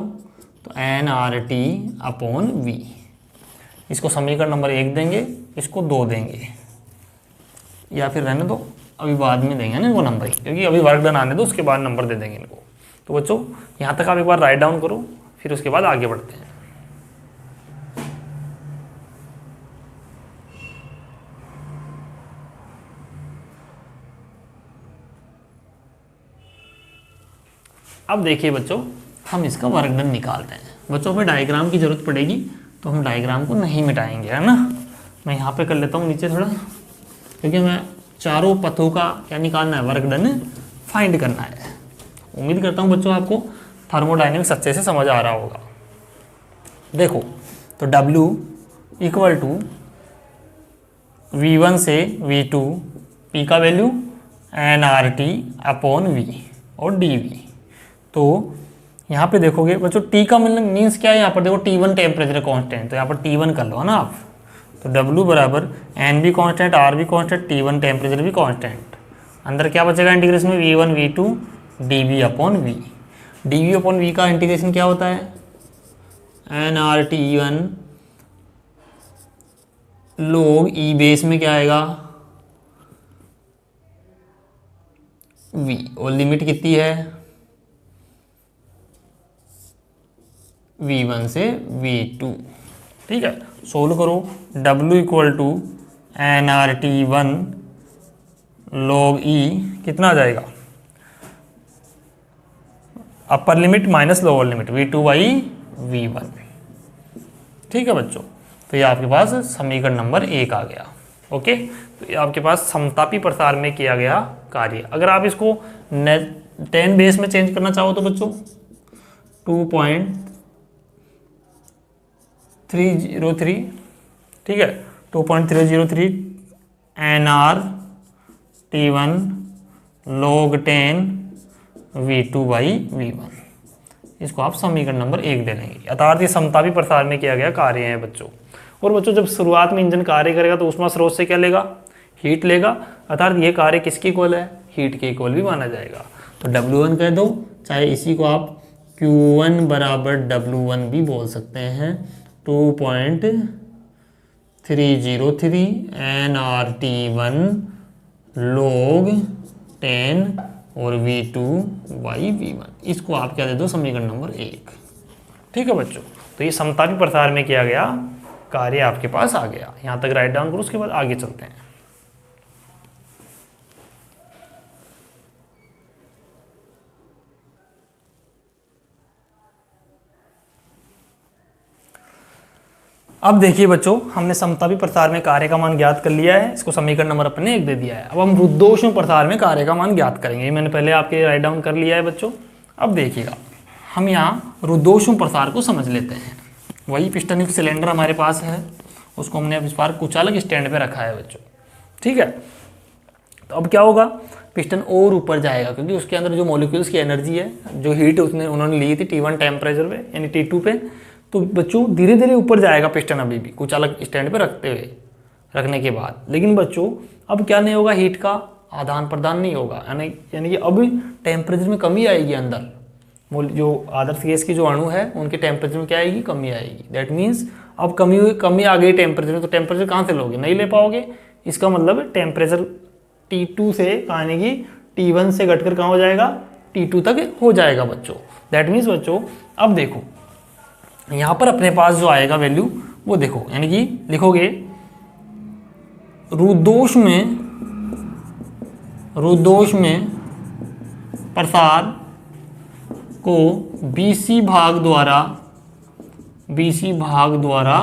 तो nRT अपॉन V। इसको समीकरण नंबर 1 देंगे, इसको 2 देंगे, या फिर रहने दो, अभी बाद में देंगे ना इनको नंबर, क्योंकि अभी वर्क डन आने दो, उसके बाद नंबर दे देंगे इनको। तो बच्चों यहाँ तक आप एक बार राइट डाउन करो, फिर उसके बाद आगे बढ़ते हैं। अब देखिए बच्चों, हम इसका वर्क डन निकालते हैं। बच्चों हमें डायग्राम की जरूरत पड़ेगी, तो हम डायग्राम को नहीं मिटाएंगे, है ना। मैं यहाँ पे कर लेता हूँ नीचे थोड़ा, क्योंकि मैं चारों पथों का क्या निकालना है, वर्क डन फाइंड करना है। उम्मीद करता हूँ बच्चों आपको थर्मोडायनेमिक्स अच्छे से समझ आ रहा होगा। देखो, तो W इक्वल टू V1 से V2, P का वैल्यू nRT अपॉन V और dV। तो यहाँ पे देखोगे बच्चों, T का मतलब मीन्स क्या है, यहाँ पर देखो T1 टेम्परेचर कांस्टेंट, तो यहाँ पर T1 कर लो, है ना आप। तो W बराबर N भी कांस्टेंट, R भी कांस्टेंट, T1 टेम्परेचर भी कांस्टेंट। अंदर क्या बचेगा इंटीग्रेशन में, V1 V2 dV upon V। dV upon V का इंटीग्रेशन क्या होता है, nRT1 log E बेस में क्या आएगा, v, और लिमिट कितनी है v1 से v2। ठीक है, सोल्व करो। w equal to nRT1 log e कितना आ जाएगा, upper limit minus lower limit v2 by v1। ठीक है बच्चों, तो ये आपके पास समीकरण नंबर 1 आ गया। ओके, तो ये आपके पास समतापी प्रसार में किया गया कार्य। अगर आप इसको 10 बेस में चेंज करना चाहो तो बच्चों 2.303, ठीक है, 2.303 nRT1 log 10 v2 by v1। इसको आप समीकरण नंबर 1 दे देंगे। अर्थात ये समतापी प्रसार में किया गया कार्य है बच्चों। और बच्चों जब शुरुआत में इंजन कार्य करेगा तो ऊष्मा स्रोत से क्या लेगा, हीट लेगा। अर्थात ये कार्य किसके इक्वल है, हीट के इक्वल भी माना जाएगा। तो W1 कह दो, चाहे इसी को आप Q1 बराबर W1 भी बोल सकते हैं। 2.303 nRT1 log 10 और v2 बाई v1। इसको आप क्या दे दो, समीकरण नंबर 1। ठीक है बच्चों, तो ये समतापी प्रसार में किया गया कार्य आपके पास आ गया। यहाँ तक राइट डाउन करो, उसके बाद आगे चलते हैं। अब देखिए बच्चों, हमने समतापी प्रसार में कार्य का मान ज्ञात कर लिया है। इसको समीकरण नंबर अपने 1 दे दिया है। अब हम रुद्धोष्म प्रसार में कार्य का मान ज्ञात करेंगे। मैंने पहले आपके राइट डाउन कर लिया है बच्चों। अब देखिएगा, हम यहाँ रुद्धोष्म प्रसार को समझ लेते हैं। वही पिस्टन युक्त सिलेंडर हमारे पास है, उसको हमने अब इस बार कुछ अलग स्टैंड पे रखा है बच्चों। ठीक है, तो अब क्या होगा, पिस्टन और ऊपर जाएगा क्योंकि उसके अंदर जो मॉलिक्यूल्स की एनर्जी है, जो हीट उन्होंने ली थी T1 टेम्परेचर पे यानी T2 पे, तो बच्चों धीरे धीरे ऊपर जाएगा पिस्टन, अभी भी कुछ अलग स्टैंड पे रखने के बाद। लेकिन बच्चों अब क्या नहीं होगा, हीट का आदान प्रदान नहीं होगा, यानी कि अब टेम्परेचर में कमी आएगी। अंदर जो आदर्श गैस की जो अणु है उनके टेम्परेचर में क्या आएगी, कमी आएगी। दैट मीन्स अब कमी आ गई टेम्परेचर में, तो टेम्परेचर कहाँ से लोगे, नहीं ले पाओगे। इसका मतलब टेम्परेचर T2 से यानी कि T1 से घटकर कहाँ हो जाएगा, T2 तक हो जाएगा बच्चों। दैट मीन्स बच्चों अब देखो यहाँ पर अपने पास जो आएगा वैल्यू वो देखो, यानी कि लिखोगे रुद्धोष्म में प्रसार को BC भाग द्वारा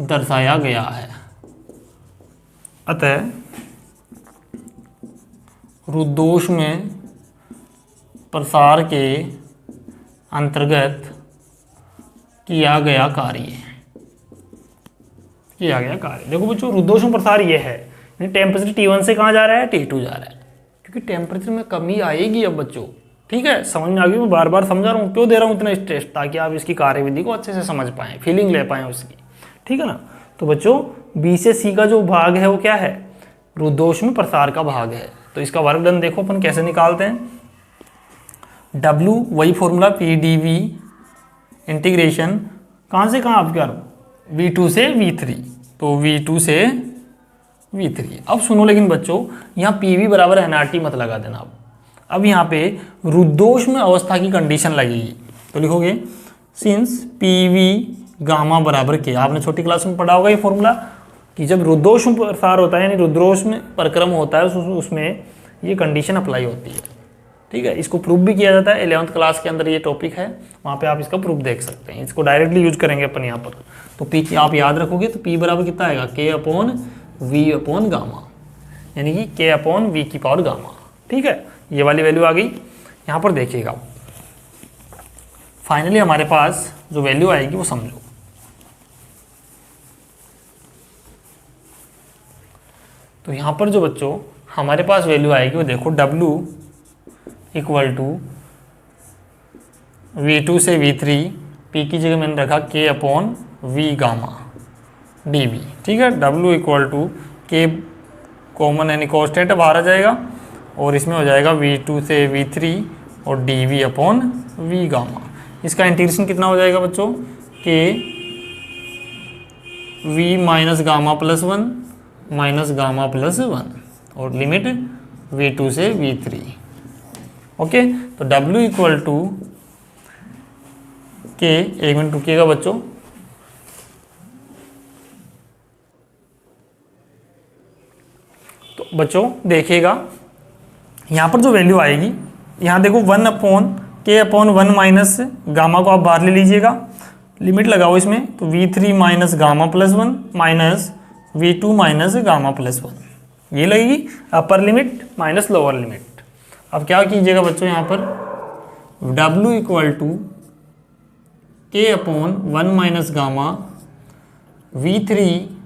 दर्शाया गया है। अतः रुद्धोष्म में प्रसार के अंतर्गत किया गया कार्य। देखो बच्चों, रुद्धोष्म प्रसार ये है, टेम्परेचर T1 से कहाँ जा रहा है, T2 जा रहा है, क्योंकि टेम्परेचर में कमी आएगी अब बच्चों। ठीक है, समझ में आ गई। मैं बार बार समझा रहा हूँ, क्यों दे रहा हूँ इतना स्ट्रेस, ताकि आप इसकी कार्यविधि को अच्छे से समझ पाएँ, फीलिंग ले पाएँ उसकी। ठीक है ना। तो बच्चों B से C का जो भाग है वो क्या है, रुद्धोष्म प्रसार का भाग है। तो इसका वर्क डन देखो अपन कैसे निकालते हैं। W वही फॉर्मूला PdV इंटीग्रेशन कहाँ से कहाँ आप क्या V2 से V3, तो V2 से V3। अब सुनो लेकिन बच्चों, यहाँ PV बराबर nRT मत लगा देना। अब यहाँ पे रुद्धोष्म अवस्था की कंडीशन लगेगी, तो लिखोगे सिंस PV गामा बराबर के। आपने छोटी क्लास में पढ़ा होगा ये फॉर्मूला कि जब रुद्धोष्म प्रसार होता है यानी रुद्धोष्म परिक्रम होता है उसमें ये कंडीशन अप्लाई होती है। ठीक है, इसको प्रूफ भी किया जाता है। 11th क्लास के अंदर ये टॉपिक है, वहाँ पे आप इसका प्रूफ देख सकते हैं। इसको डायरेक्टली यूज करेंगे अपन यहाँ पर। तो P की आप याद रखोगे तो P बराबर कितना आएगा, K/V गामा, यानी कि K/V गामा। ठीक है, ये वाली वैल्यू आ गई। यहाँ पर देखिएगा, फाइनली हमारे पास जो वैल्यू आएगी वो समझो। तो यहाँ पर जो बच्चों हमारे पास वैल्यू आएगी वो देखो, W इक्वल टू V2 से V3, P की जगह मैंने रखा K/V गामा dV। ठीक है, W equal to K common यानी कॉन्स्टेंट बाहर आ जाएगा और इसमें हो जाएगा V2 से V3 और dV/V गामा। इसका इंटीग्रेशन कितना हो जाएगा बच्चों, V minus gamma plus 1 minus gamma plus 1 और लिमिट V2 से V3। ओके, तो W इक्वल टू के, एक मिनट रुकिएगा बच्चों, तो बच्चों देखिएगा यहाँ पर जो वैल्यू आएगी, यहाँ देखो 1/k/1 माइनस गामा को आप बाहर ले लीजिएगा, लिमिट लगाओ इसमें, तो V3 minus gamma plus 1 minus V2 minus gamma plus 1, ये लगेगी upper limit minus lower limit. अब क्या कीजिएगा बच्चों, यहाँ पर W equal to k/1 minus gamma V3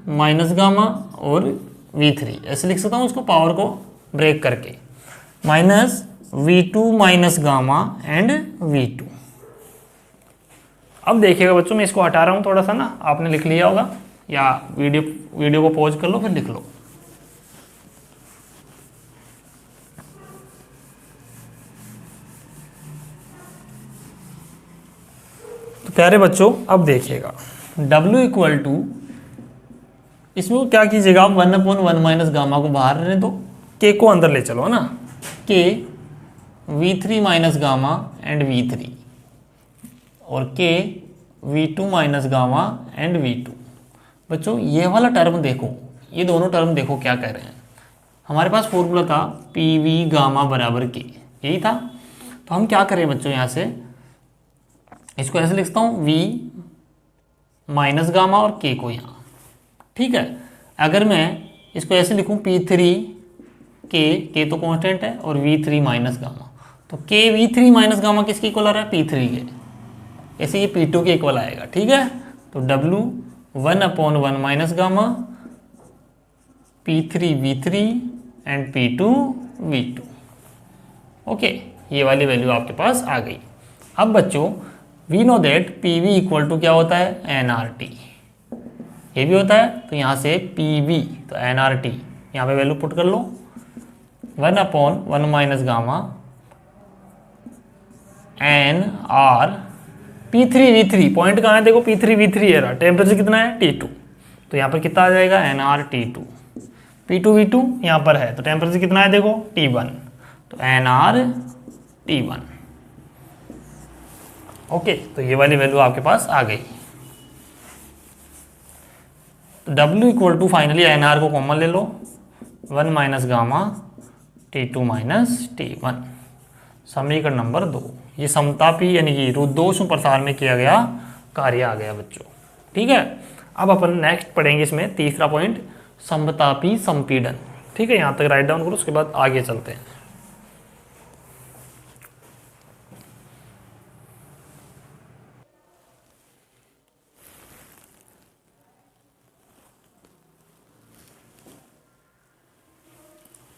minus gamma और V3, ऐसे लिख सकता हूँ उसको पावर को ब्रेक करके, minus V2 minus gamma and V2। अब देखिएगा बच्चों, मैं इसको हटा रहा हूँ थोड़ा सा ना, आपने लिख लिया होगा या वीडियो को पॉज कर लो फिर लिख लो। तो प्यारे बच्चों अब देखिएगा W इक्वल टू, इसमें क्या कीजिएगा आप 1/1 माइनस गामा को बाहर रहने दो, K को अंदर ले चलो ना, K V3 minus gamma and V3 और K V2 minus gamma and V2। बच्चों ये वाला टर्म देखो, ये दोनों टर्म देखो क्या कह रहे हैं, हमारे पास फॉर्मूला था PV गामा बराबर K, यही था। तो हम क्या करें बच्चों, यहाँ से इसको ऐसे लिखता हूँ V माइनस गामा और K को यहाँ, ठीक है। अगर मैं इसको ऐसे लिखूँ P3 K तो कांस्टेंट है और V3 माइनस गामा, तो K V3 माइनस गामा किसके इक्वल आ रहा है, P3 के, ऐसे ये P2 के इक्वल आएगा, ठीक है। तो W 1/1 minus gamma P3 V3 and P2 V2। Okay, ये वाली वैल्यू आपके पास आ गई। अब बच्चों we know that PV equal to क्या होता है, nRT, ये भी होता है, तो यहाँ से PV तो nRT, यहाँ पे वैल्यू पुट कर लो, 1/1 minus gamma NR P3 V3, point कहाँ है देखो, P3 V3 है, टेम्परेचर कितना है T2, तो यहाँ पर कितना आ जाएगा NR T2, P2 V2 यहाँ पर है, तो टेम्परेचर कितना है देखो T1, तो NR T1। ओके, तो ये वाली वैल्यू आपके पास आ गई। तो W equal to finally NR को कॉमन ले लो, 1 minus gamma T2 minus T1, समीकरण नंबर 2। ये समतापी यानी कि रुद्धोष्म प्रसार में किया गया कार्य आ गया बच्चों, ठीक है। अब अपन नेक्स्ट पढ़ेंगे इसमें तीसरा पॉइंट, समतापी संपीड़न, ठीक है। यहाँ तक राइट डाउन करो, उसके बाद आगे चलते हैं।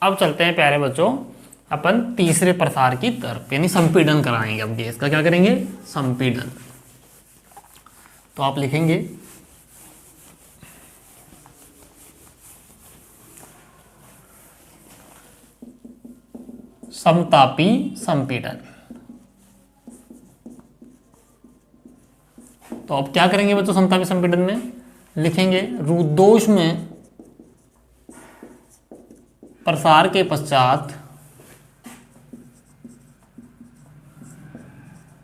अब चलते हैं प्यारे बच्चों अपन तीसरे प्रसार की तरफ, यानी संपीड़न कराएंगे। अब गैस का क्या करेंगे, संपीड़न। तो आप लिखेंगे समतापी संपीड़न। तो अब क्या करेंगे बच्चों, समतापी संपीड़न में लिखेंगे रुद्धोष्म में प्रसार के पश्चात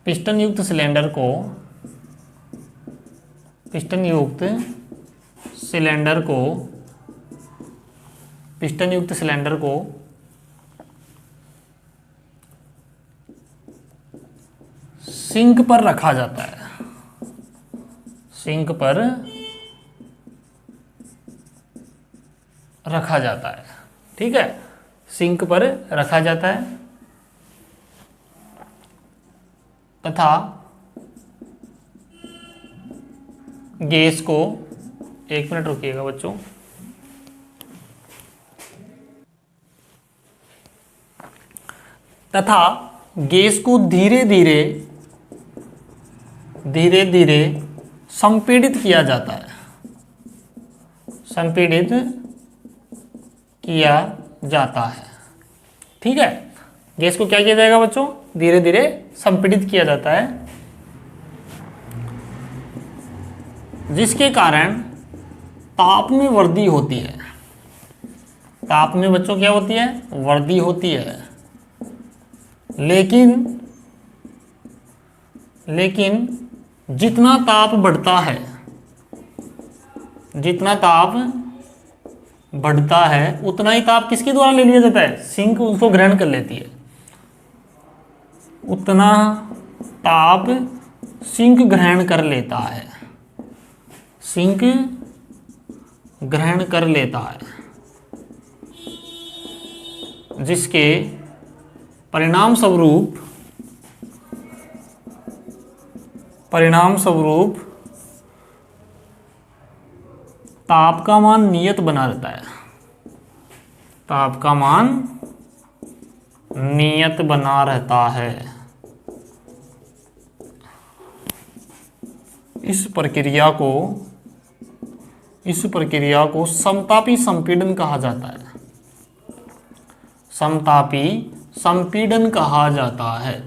पिस्टन युक्त सिलेंडर को सिंक पर रखा जाता है, सिंक पर रखा जाता है, ठीक है, सिंक पर रखा जाता है तथा गैस को, एक मिनट रुकिएगा बच्चों, तथा गैस को धीरे धीरे संपीड़ित किया जाता है, संपीड़ित किया जाता है, ठीक है। गैस को क्या किया जाएगा बच्चों, धीरे धीरे संपीड़ित किया जाता है, जिसके कारण ताप में वृद्धि होती है। ताप में बच्चों क्या होती है, वृद्धि होती है। लेकिन जितना ताप बढ़ता है, जितना ताप बढ़ता है उतना ही ताप किसके द्वारा ले लिया जाता है, सिंक उसको ग्रहण कर लेती है। उतना ताप सिंक ग्रहण कर लेता है, सिंक ग्रहण कर लेता है, जिसके परिणाम स्वरूप ताप का मान नियत बना रहता है, ताप का मान नियत बना रहता है। इस प्रक्रिया को समतापी संपीड़न कहा जाता है, समतापी संपीड़न कहा जाता है।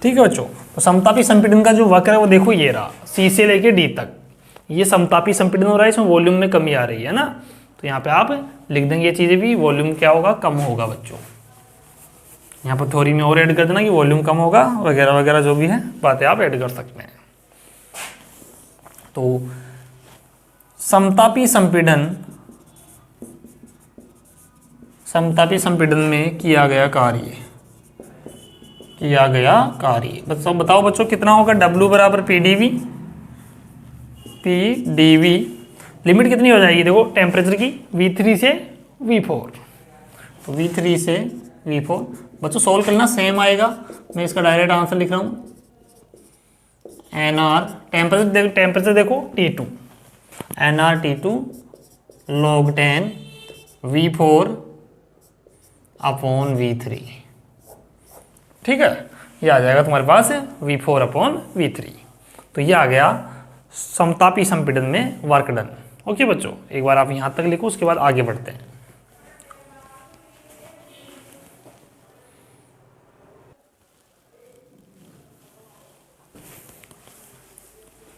ठीक है बच्चों, तो समतापी संपीड़न का जो वक्र है वो देखो ये रहा, सी से लेके डी तक ये समतापी संपीड़न हो रहा है, इसमें वॉल्यूम में कमी आ रही है ना, तो यहाँ पे आप लिख देंगे ये चीज़ें भी, वॉल्यूम क्या होगा, कम होगा बच्चों। यहाँ पर थ्योरी में और ऐड कर देना कि वॉल्यूम कम होगा वगैरह वगैरह, जो भी है बातें आप ऐड कर सकते हैं। तो समतापी संपीड़न में किया गया कार्य बताओ बच्चों कितना होगा, W बराबर PdV। लिमिट कितनी हो जाएगी देखो टेम्परेचर की, V3 से V4, तो V3 से V4 बच्चों सॉल्व करना सेम आएगा, मैं इसका डायरेक्ट आंसर लिख रहा हूँ। NR टेम्परेचर देखो T2, NR T2 log 10 V4 upon V3। ठीक है, ये आ जाएगा तुम्हारे पास V4 अपॉन V3। तो ये आ गया समतापी संपीड़न में वर्क डन। ओके बच्चों, एक बार आप यहाँ तक लिखो, उसके बाद आगे बढ़ते हैं।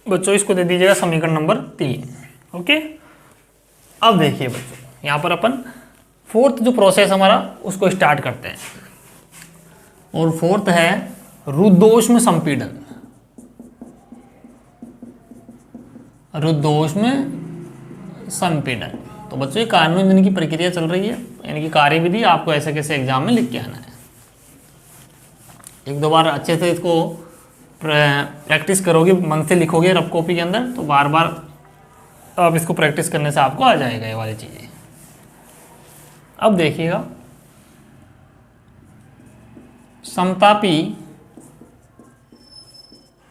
बच्चों इसको दे दीजिएगा समीकरण नंबर 3। ओके, अब देखिए बच्चों यहाँ पर अपन फोर्थ जो प्रोसेस हमारा उसको स्टार्ट करते हैं, और फोर्थ है रुद्धोष्म संपीड़न। रुद्धोष्म संपीड़न, तो बच्चों ये कार्यान्वयन की प्रक्रिया चल रही है, यानी कि कार्यविधि आपको ऐसे कैसे एग्जाम में लिख के आना है। एक दो बार अच्छे से इसको प्रैक्टिस करोगे, मन से लिखोगे रफ कॉपी के अंदर, तो बार बार आप इसको प्रैक्टिस करने से आपको आ जाएगा ये वाली चीज़ें। अब देखिएगा, समतापी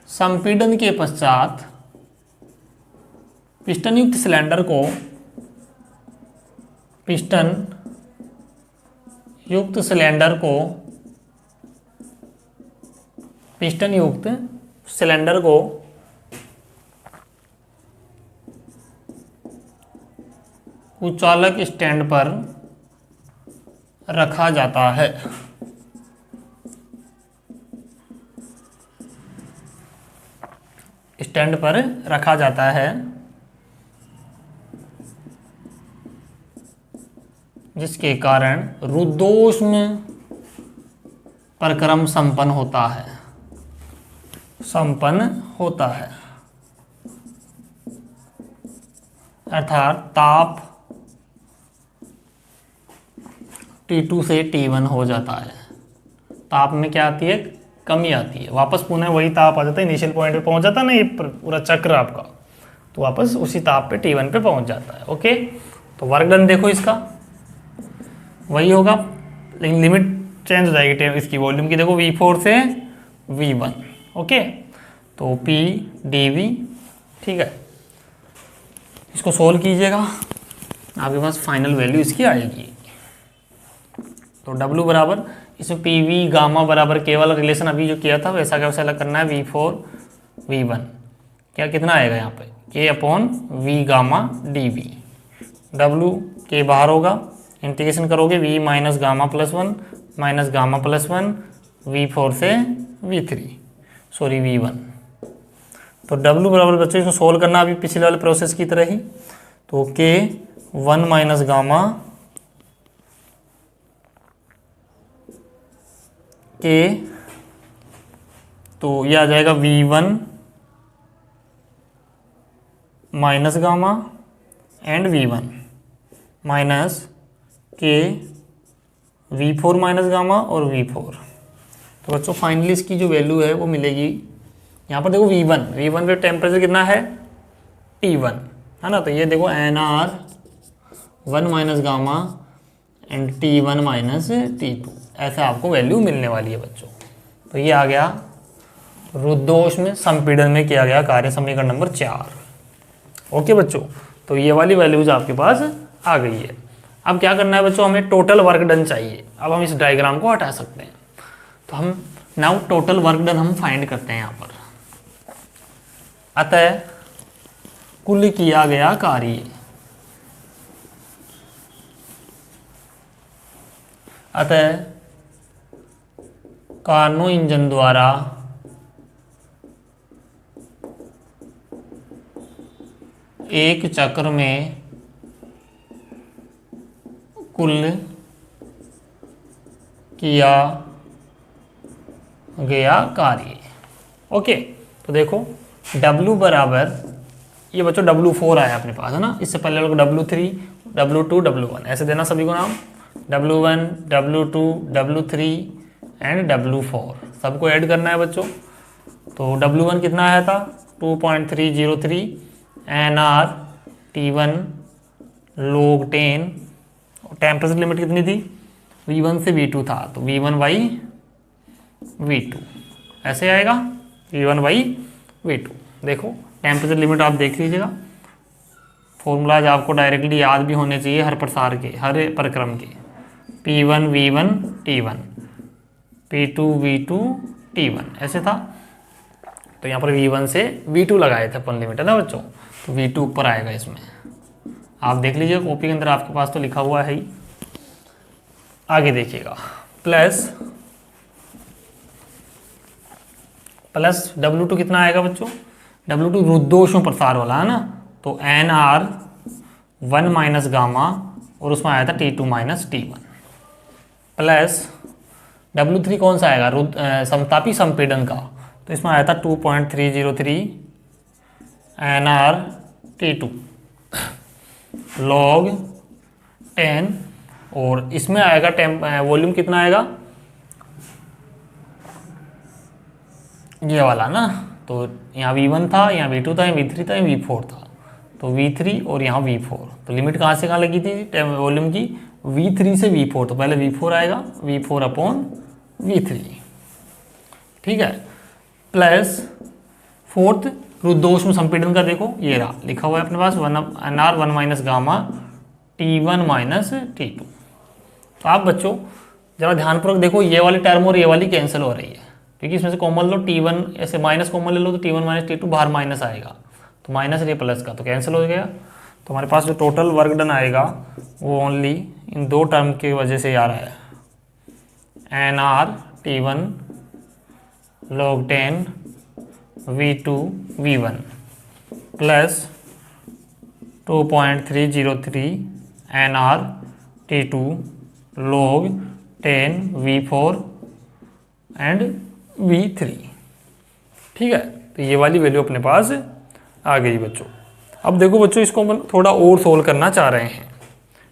संपीड़न के पश्चात पिस्टन युक्त सिलेंडर को कुचालक स्टैंड पर रखा जाता है। स्टैंड पर रखा जाता है, जिसके कारण रुद्धोष्म प्रक्रम संपन्न होता है, अर्थात ताप T2 से T1 हो जाता है। ताप में क्या आती है, कमी आती है, वापस पुनः वही ताप आ जाता है, इनिशियल पॉइंट पे पहुंच जाता है ना, ये पूरा चक्र आपका, तो वापस उसी ताप पे T1 पे पहुंच जाता है। ओके, तो वर्क डन देखो इसका वही होगा, लेकिन लिमिट चेंज हो जाएगी इसकी वॉल्यूम की, देखो V4 से V1। ओके, तो PdV। ठीक है, इसको सोल्व कीजिएगा, आपके पास फाइनल वैल्यू इसकी आएगी। तो W बराबर, इसमें PV गामा बराबर केवल रिलेशन अभी जो किया था वैसा का वैसा करना है, V4 V1 क्या कितना आएगा यहाँ पे, K upon V gamma dV। W के बाहर होगा, इंटीग्रेशन करोगे V minus gamma plus 1 V4 से V1। तो W बराबर बच्चों इसको सोल्व करना अभी पिछले वाले प्रोसेस की तरह ही, तो K 1 माइनस गामा के, तो ये आ जाएगा V1 minus gamma and V1 minus के V4 माइनस गामा और V4। तो बच्चों फाइनली इसकी जो वैल्यू है वो मिलेगी, यहाँ पर देखो V1 पे टेम्परेचर कितना है T1 है ना, तो ये देखो NR1 minus gamma and T1 minus T2, ऐसा आपको वैल्यू मिलने वाली है बच्चों। तो ये आ गया रुद्धोष्म संपीड़न में किया गया कार्य, समीकरण नंबर 4। ओके बच्चों, तो ये वाली वैल्यूज आपके पास आ गई है। अब क्या करना है बच्चों, हमें टोटल वर्क डन चाहिए। अब हम इस डायग्राम को हटा सकते हैं, तो हम नाउ टोटल वर्क डन हम फाइंड करते हैं यहाँ पर। अतः कुल किया गया कार्य, अतः कार्नो इंजन द्वारा एक चक्र में कुल किया गया कार्य। ओके, तो देखो W बराबर, ये बच्चों W4 आया अपने पास है ना, इससे पहले लोग W3 W2 W1 ऐसे देना सभी को नाम, W1 W2 W3 and W4 सबको ऐड करना है बच्चों। तो W1 कितना आया था 2.303 NR T1 log 10, temperature limit कितनी थी V1 से V2 था, तो V1 बाई V2 ऐसे आएगा, V1 बाई V2। देखो टेम्परेचर लिमिट आप देख लीजिएगा, फॉर्मूलाज आपको डायरेक्टली याद भी होने चाहिए हर प्रसार के, हर प्रक्रम के। P1 V1 T1, P2 V2 T1 ऐसे था। तो यहाँ पर V1 से V2 लगाए थे अपन लिमिट है ना बच्चों, तो V2 ऊपर आएगा इसमें, आप देख लीजिए कॉपी के अंदर आपके पास तो लिखा हुआ है ही। आगे देखिएगा प्लस W2 कितना आएगा बच्चों, W2 रुद्धोष्म प्रसार वाला है ना, तो NR1 माइनस गामा और उसमें आया था T2 minus T1 plus W3 कौन सा आएगा समतापी संपीड़न का, तो इसमें आया था 2.303 NR T2 log 10, और इसमें आएगा वॉल्यूम कितना आएगा ये वाला ना, तो यहाँ V1 था, यहाँ V2 था, यहाँ V3 था, यहाँ V4 था, तो V3 और यहाँ V4। तो लिमिट कहाँ से कहाँ लगी थी वॉल्यूम की, V3 से V4, तो पहले V4 आएगा, V4 अपॉन V3, ठीक है। प्लस फोर्थ रुद्धोष्म संपीड़न का देखो ये रहा लिखा हुआ है अपने पास, NR1 minus gamma T1 minus T2। तो आप बच्चों जरा ध्यानपूर्वक देखो, ये वाली टर्म और ये वाली कैंसिल हो रही है, क्योंकि इसमें से कॉमन लो T1, ऐसे माइनस कॉमन ले लो तो T1 माइनस T2 बाहर माइनस आएगा, तो माइनस ये प्लस का तो कैंसिल हो गया। तो हमारे पास जो टोटल वर्क डन आएगा वो ओनली इन दो टर्म की वजह से आ रहा है, NR T1 log 10 V2 V1 plus 2.303 NR T2 log 10 V4 and V3, ठीक है। तो ये वाली वैल्यू अपने पास आ गई बच्चों। अब देखो बच्चों इसको अपन थोड़ा और सोल्व करना चाह रहे हैं,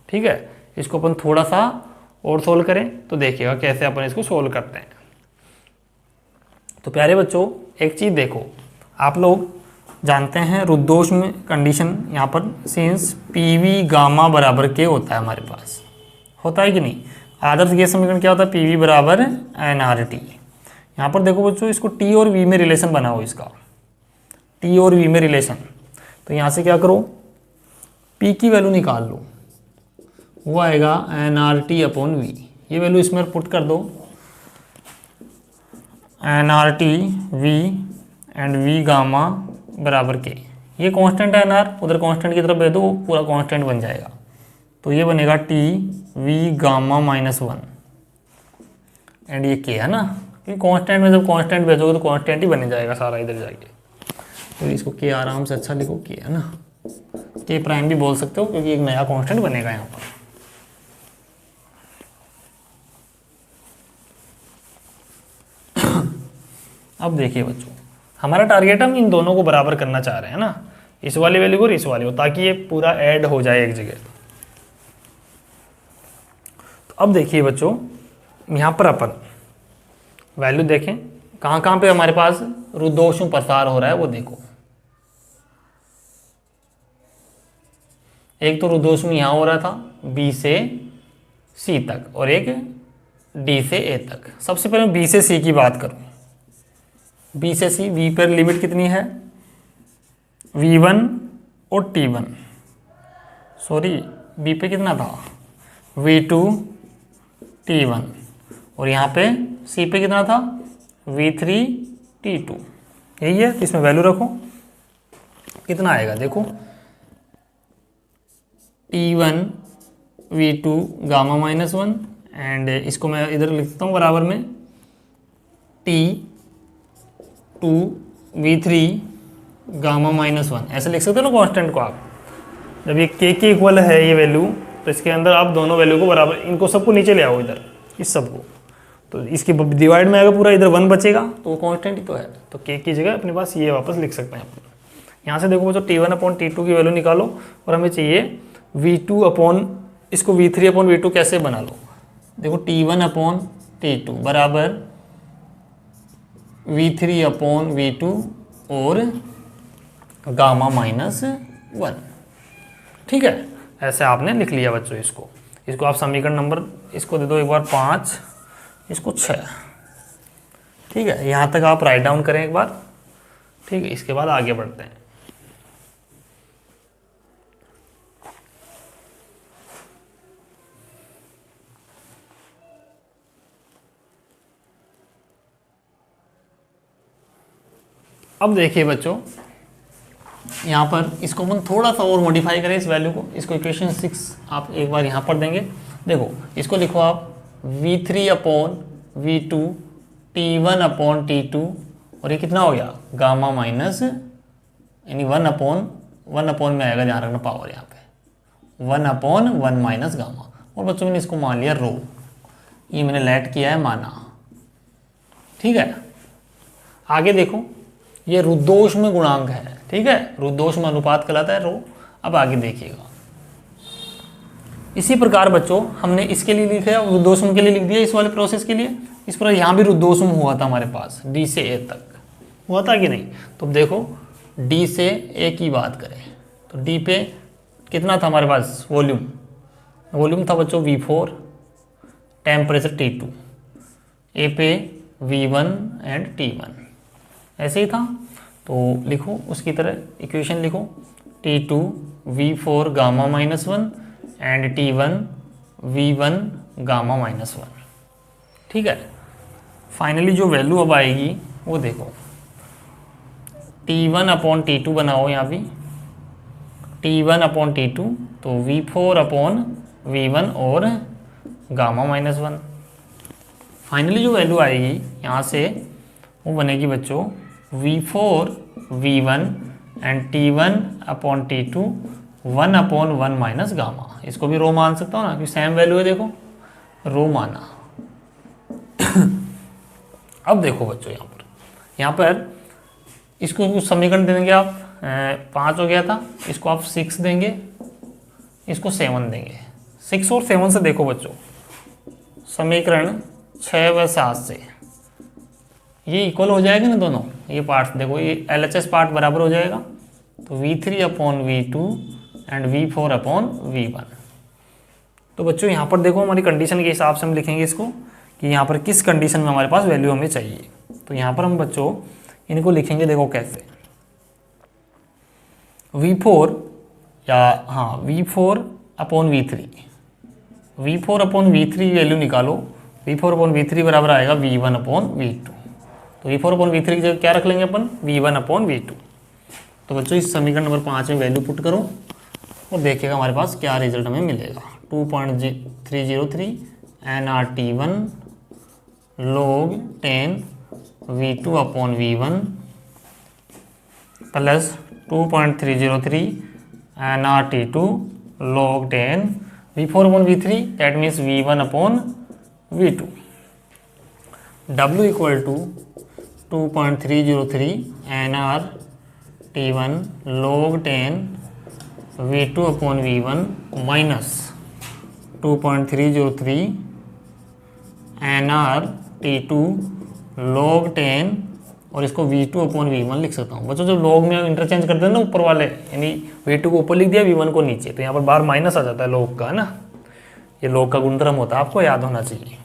ठीक है, इसको अपन थोड़ा सा और सोल्व करें तो देखिएगा कैसे अपन इसको सोल्व करते हैं। तो प्यारे बच्चों एक चीज़ देखो, आप लोग जानते हैं रुद्धोष्म कंडीशन यहाँ पर सिंस PV गामा बराबर के होता है हमारे पास, होता है कि नहीं। आदर्श गैस समीकरण क्या होता है, PV बराबर nRT। यहाँ पर देखो बच्चों इसको T और V में रिलेशन बना हो, इसका T और V में रिलेशन, तो यहाँ से क्या करो P की वैल्यू निकाल लो, वो आएगा nRT अपॉन V। ये वैल्यू इसमें पुट कर दो, nRT V and V gamma बराबर के, ये कांस्टेंट है nR, उधर कांस्टेंट की तरफ भेज दो, पूरा कांस्टेंट बन जाएगा। तो ये बनेगा T V गामा -1 एंड ये के है ना, क्योंकि कांस्टेंट में जब कांस्टेंट भेजोगे तो कांस्टेंट ही बन जाएगा सारा इधर जाके। तो इसको के आराम से अच्छा लिखो, के है ना, के प्राइम भी बोल सकते हो क्योंकि एक नया कांस्टेंट बनेगा यहाँ पर। अब देखिए बच्चों, हमारा टारगेट हम इन दोनों को बराबर करना चाह रहे हैं ना, इस वाली वैल्यू को और इस वाली को, ताकि ये पूरा ऐड हो जाए एक जगह। तो अब देखिए बच्चों, यहाँ पर अपन वैल्यू देखें कहाँ कहाँ पे हमारे पास रुद्धोष्म प्रसार हो रहा है वो देखो। एक तो रुद्धोष्म यहाँ हो रहा था बी से सी तक, और एक डी से ए तक। सबसे पहले मैं बी से सी की बात करूँ। बी से सी, वी पर लिमिट कितनी है, V1 और T1, सॉरी बी पे कितना था, V2 T1, और यहाँ पे सी पे कितना था, V3 T2। यही है, इसमें वैल्यू रखो, कितना आएगा देखो, T1 V2 गामा -1, एंड इसको मैं इधर लिखता हूँ बराबर में, T2 V3 गामा -1, ऐसे लिख सकते हो ना कांस्टेंट को आप। जब ये k के इक्वल है ये वैल्यू, तो इसके अंदर आप दोनों वैल्यू को बराबर, इनको सबको नीचे ले आओ इधर, इस सबको, तो इसकी डिवाइड में आएगा पूरा, इधर 1 बचेगा, तो वो कांस्टेंट ही तो है। तो k की जगह अपने पास ये वापस लिख सकते हैं अपन। यहाँ से देखो बच्चों, T1/T2 की वैल्यू निकालो, और हमें चाहिए V2 इसको V3/V2 कैसे बना लो, देखो T1/T2 बराबर V3/V2 और गामा -1, ठीक है। ऐसे आपने लिख लिया बच्चों इसको आप समीकरण नंबर इसको दे दो एक बार 5, इसको 6, ठीक है। यहाँ तक आप राइट डाउन करें एक बार, ठीक है। इसके बाद आगे बढ़ते हैं। अब देखिए बच्चों, यहाँ पर इसको हम थोड़ा सा और मॉडिफाई करें इस वैल्यू को, इसको इक्वेशन 6 आप एक बार यहाँ पर देंगे। देखो इसको लिखो आप V3/V2 T1/T2, और ये कितना हो गया, गामा माइनस, यानी 1/1 में आएगा, ध्यान रखना पावर यहाँ पे 1/1 - गामा। और बच्चों मैंने इसको मान लिया रो, ये मैंने लेट किया है माना, ठीक है। आगे देखो, ये रुद्धोष्म गुणांक है, ठीक है, रुद्धोष्म अनुपात कहलाता है रो। अब आगे देखिएगा, इसी प्रकार बच्चों हमने इसके लिए लिखा है, रुद्धोष्म के लिए लिख दिया इस वाले प्रोसेस के लिए। इस पर यहाँ भी रुद्धोष्म हुआ था हमारे पास, डी से ए तक हुआ था कि नहीं। तो देखो डी से ए की बात करें तो डी पे कितना था हमारे पास, वॉल्यूम था बच्चों V4, टेम्परेचर T2, ए पे V1 एंड T1, ऐसे ही था। तो लिखो उसकी तरह इक्वेशन लिखो, T2 V4 gamma -1 and T1 V1 gamma -1, ठीक है। फाइनली जो वैल्यू अब आएगी वो देखो, T1/T2 बनाओ यहाँ भी, T1/T2 तो V4/V1 और गामा -1। फाइनली जो वैल्यू आएगी यहाँ से वो बनेगी बच्चों V4/V1 एंड T1/T2 1/1 - गामा। इसको भी रो मान सकता हूँ ना, क्योंकि सेम वैल्यू है, देखो रो माना। अब देखो बच्चों यहाँ पर इसको कुछ समीकरण दे देंगे आप, 5 हो गया था, इसको आप 6 देंगे, इसको 7 देंगे। 6 और 7 से देखो बच्चों, समीकरण 6 व 7 से ये इक्वल हो जाएगा ना दोनों, ये पार्ट देखो, ये LHS पार्ट बराबर हो जाएगा। तो V3/V2 एंड V4/V1। तो बच्चों यहाँ पर देखो हमारी कंडीशन के हिसाब से हम लिखेंगे इसको, कि यहाँ पर किस कंडीशन में हमारे पास वैल्यू हमें चाहिए। तो यहाँ पर हम बच्चों इनको लिखेंगे, देखो कैसे, V4 या हाँ V4/V3, V4/V3 वैल्यू निकालो, V4/V3 बराबर आएगा V1/V2। तो V4/V3 की जगह क्या रख लेंगे अपन, V1/V2। तो बच्चों इस समीकरण नंबर 5 में वैल्यू पुट करो और देखिएगा हमारे पास क्या रिजल्ट हमें मिलेगा। 2.303 nRT1 log 10 V2/V1 plus 2.303 nRT2 log 10 V4/V3, that means V1/V2। W equal to 2.303 NR T1 log 10 V2 upon V1 minus 2.303 NR T2 log 10 और इसको V2 अपॉन V1 लिख सकता हूँ। बच्चों जो log में इंटरचेंज करते हैं ना ऊपर वाले, यानी V2 को ऊपर लिख दिया, V1 को नीचे, तो यहाँ पर बाहर माइनस आ जाता है log का, है ना। ये log का गुणधर्म होता है, आपको याद होना चाहिए।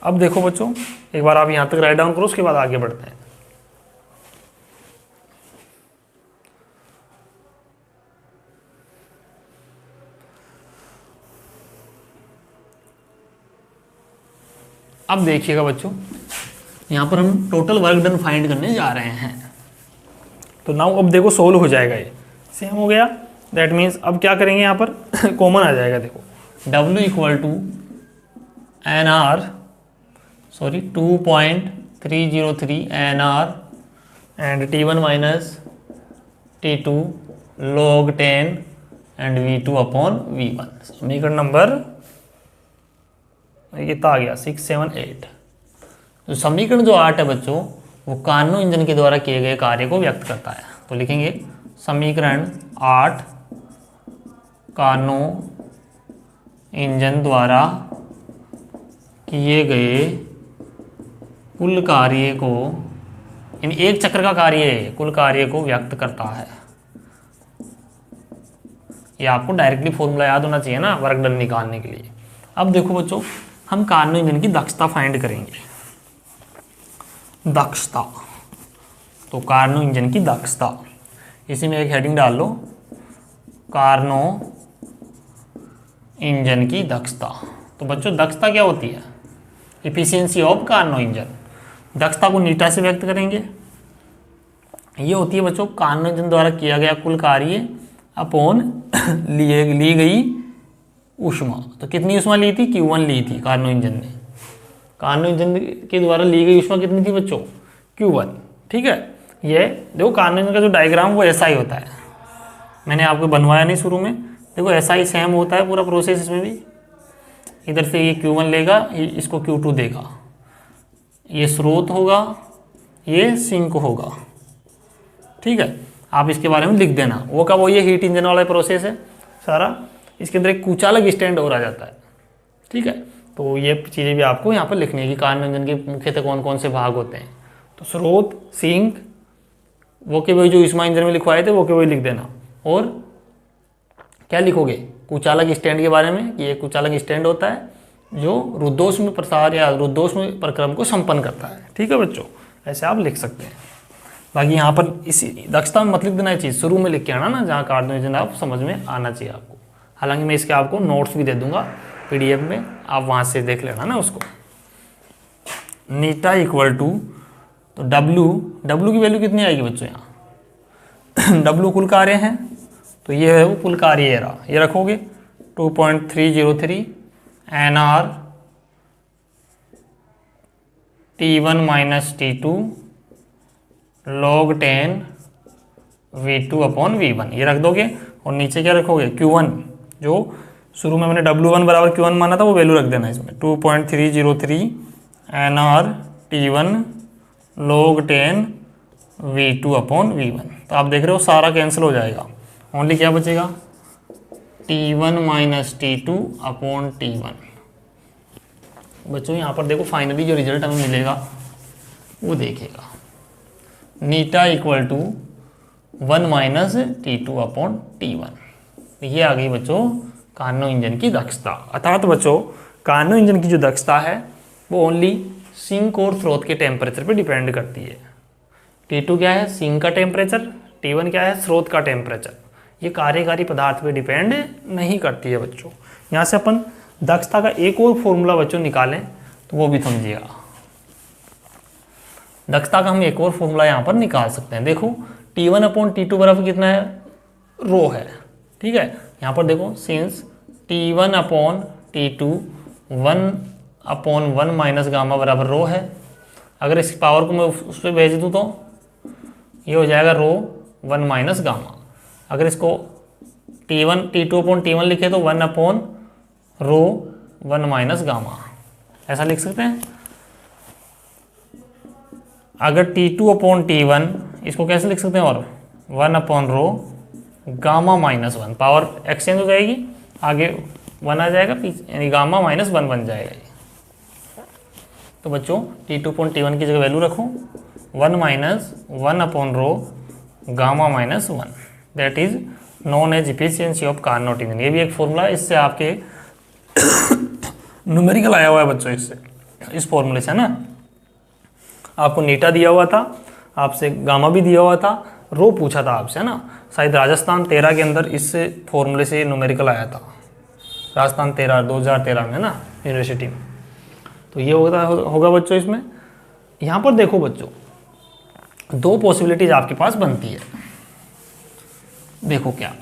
अब देखो बच्चों, एक बार आप यहाँ तक राइट डाउन करो, उसके बाद आगे बढ़ते हैं। अब देखिएगा बच्चों, यहाँ पर हम टोटल वर्क डन फाइंड करने जा रहे हैं। तो नाउ अब देखो सोल्व हो जाएगा, ये सेम हो गया। दैट मीन्स अब क्या करेंगे, यहाँ पर कॉमन आ जाएगा। देखो W equal to NR 2.303 NR and T1 minus T2 log 10 and V2 upon V1। समीकरण नंबर कितना आ गया, 6, 7, 8। तो समीकरण जो 8 है बच्चों, वो कार्नो इंजन के द्वारा किए गए कार्य को व्यक्त करता है। तो लिखेंगे समीकरण 8 कार्नो इंजन द्वारा किए गए कुल कार्य को, यानी एक चक्र का कार्य है, कुल कार्य को व्यक्त करता है। ये आपको डायरेक्टली फॉर्मूला याद होना चाहिए ना वर्क डन निकालने के लिए। अब देखो बच्चों, हम कार्नो इंजन की दक्षता फाइंड करेंगे। दक्षता, तो कार्नो इंजन की दक्षता, इसी में एक हेडिंग डाल लो, कार्नो इंजन की दक्षता। तो बच्चों दक्षता क्या होती है, इफिशियंसी ऑफ कार्नो इंजन। दक्षता को नीटा से व्यक्त करेंगे। ये होती है बच्चों कार्नो इंजन द्वारा किया गया कुल कार्य अपॉन ली गई ऊष्मा। तो कितनी ऊष्मा ली थी, Q1 ली थी कार्नो इंजन ने। कार्नो इंजन के द्वारा ली गई ऊष्मा कितनी थी बच्चों, Q1। ठीक है, ये देखो कार्नो इंजन का जो डायग्राम वो ऐसा ही होता है। मैंने आपको बनवाया नहीं शुरू में, देखो ऐसा ही सेम होता है पूरा प्रोसेस। इसमें भी इधर से ये Q1 लेगा, इसको Q2 देगा, ये स्रोत होगा, ये सिंक होगा। ठीक है, आप इसके बारे में लिख देना। वो का वो ये हीट इंजन वाला प्रोसेस है सारा। इसके अंदर एक कुचालक स्टैंड और आ जाता है। ठीक है, तो ये चीज़ें भी आपको यहाँ पर लिखनी है कि कार्नो इंजन के मुख्यतः कौन कौन से भाग होते हैं। तो स्रोत, सिंक, वो के वही जो ऊष्मा इंजन में लिखवाए थे वो के वही लिख देना। और क्या लिखोगे, कुचालक स्टैंड के बारे में कि ये कुचालक स्टैंड होता है जो रुद्धोष्म प्रसार या रुद्धोष्म प्रक्रम को संपन्न करता है। ठीक है बच्चों, ऐसे आप लिख सकते हैं। बाकी यहाँ पर इसी दक्षता में मत लिख देना, चीज़ शुरू में लिख के आना ना, जहाँ कार्नो इंजन आप समझ में आना चाहिए आपको। हालांकि मैं इसके आपको नोट्स भी दे दूंगा PDF में, आप वहाँ से देख लेना ना उसको। नीटा इक्वल टू, तो W की वैल्यू कितनी आएगी बच्चों यहाँ W कुल कार्य है, तो ये है वो कुल कार्य रहा, ये रखोगे 2.303 NR T1 minus T2 log 10 V2 upon V1, ये रख दोगे। और नीचे क्या रखोगे, Q1, जो शुरू में मैंने W1 बराबर Q1 माना था वो वैल्यू रख देना इसमें, 2.303 NR T1 log 10 V2 upon V1। तो आप देख रहे हो सारा कैंसिल हो जाएगा, ओनली क्या बचेगा, T1 minus T2 upon T1। बच्चों यहाँ पर देखो फाइनली जो रिजल्ट हमें मिलेगा वो देखेगा, नीटा equal to 1 minus T2 upon T1। ये आ गई बच्चों कार्नो इंजन की दक्षता। अर्थात बच्चों कार्नो इंजन की जो दक्षता है वो ओनली सिंक और स्रोत के टेम्परेचर पर डिपेंड करती है। T2 क्या है, सिंक का टेम्परेचर, T1 क्या है, स्रोत का टेम्परेचर। ये कार्यकारी पदार्थ पे डिपेंड नहीं करती है बच्चों। यहाँ से अपन दक्षता का एक और फॉर्मूला बच्चों निकालें तो वो भी समझिएगा। दक्षता का हम एक और फॉर्मूला यहाँ पर निकाल सकते हैं। देखो T1 अपॉन T2 बराबर कितना है, रो है। ठीक है, यहाँ पर देखो since T1 upon T2 1 upon 1 minus gamma बराबर रो है। अगर इस पावर को मैं उस पर भेज दूँ तो ये हो जाएगा रो 1 माइनस गामा। अगर इसको T2 अपॉन T1 लिखे तो 1 अपॉन रो 1 माइनस गामा, ऐसा लिख सकते हैं। अगर T2/T1 इसको कैसे लिख सकते हैं, और 1/रो गामा माइनस 1, पावर एक्सचेंज हो जाएगी, आगे 1 आ जाएगा पीछे, यानी गामा माइनस 1 बन जाएगा ये। तो बच्चों T2/T1 की जगह वैल्यू रखो 1 माइनस 1/रो gamma minus 1, that is known as efficiency of Carnot engine. ये भी एक फॉर्मूला है, इससे आपके न्यूमेरिकल आया हुआ है बच्चों, इससे इस फॉर्मूले से ना। आपको नीटा दिया हुआ था, आपसे गामा भी दिया हुआ था, रो पूछा था आपसे, है ना। शायद राजस्थान 13 के अंदर इस फॉर्मूले से न्यूमेरिकल आया था, राजस्थान 2013 में ना, यूनिवर्सिटी में। तो ये होगा बच्चों इसमें। यहाँ पर देखो बच्चों, दो पॉसिबिलिटीज आपके पास बनती है। देखो क्या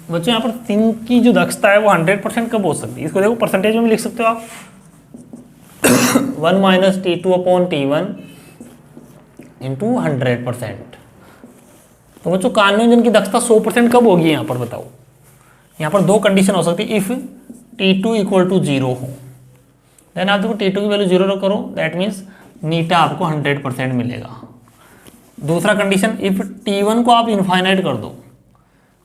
बच्चों, यहाँ पर सिंक की जो दक्षता है वो 100% कब हो सकती है, इसको देखो परसेंटेज में भी लिख सकते हो आप। 1 माइनस T2/T1 इंटू 100%। तो बच्चों कार्नो इंजन की दक्षता 100% कब होगी, यहाँ पर बताओ। यहाँ पर दो कंडीशन हो सकती है, इफ़ T2 इक्वल टू 0 हो, देन आप देखो T2 की वैल्यू 0 करो, दैट मीन्स नीटा आपको 100% मिलेगा। दूसरा कंडीशन, इफ T1 को आप इनफाइनाइट कर दो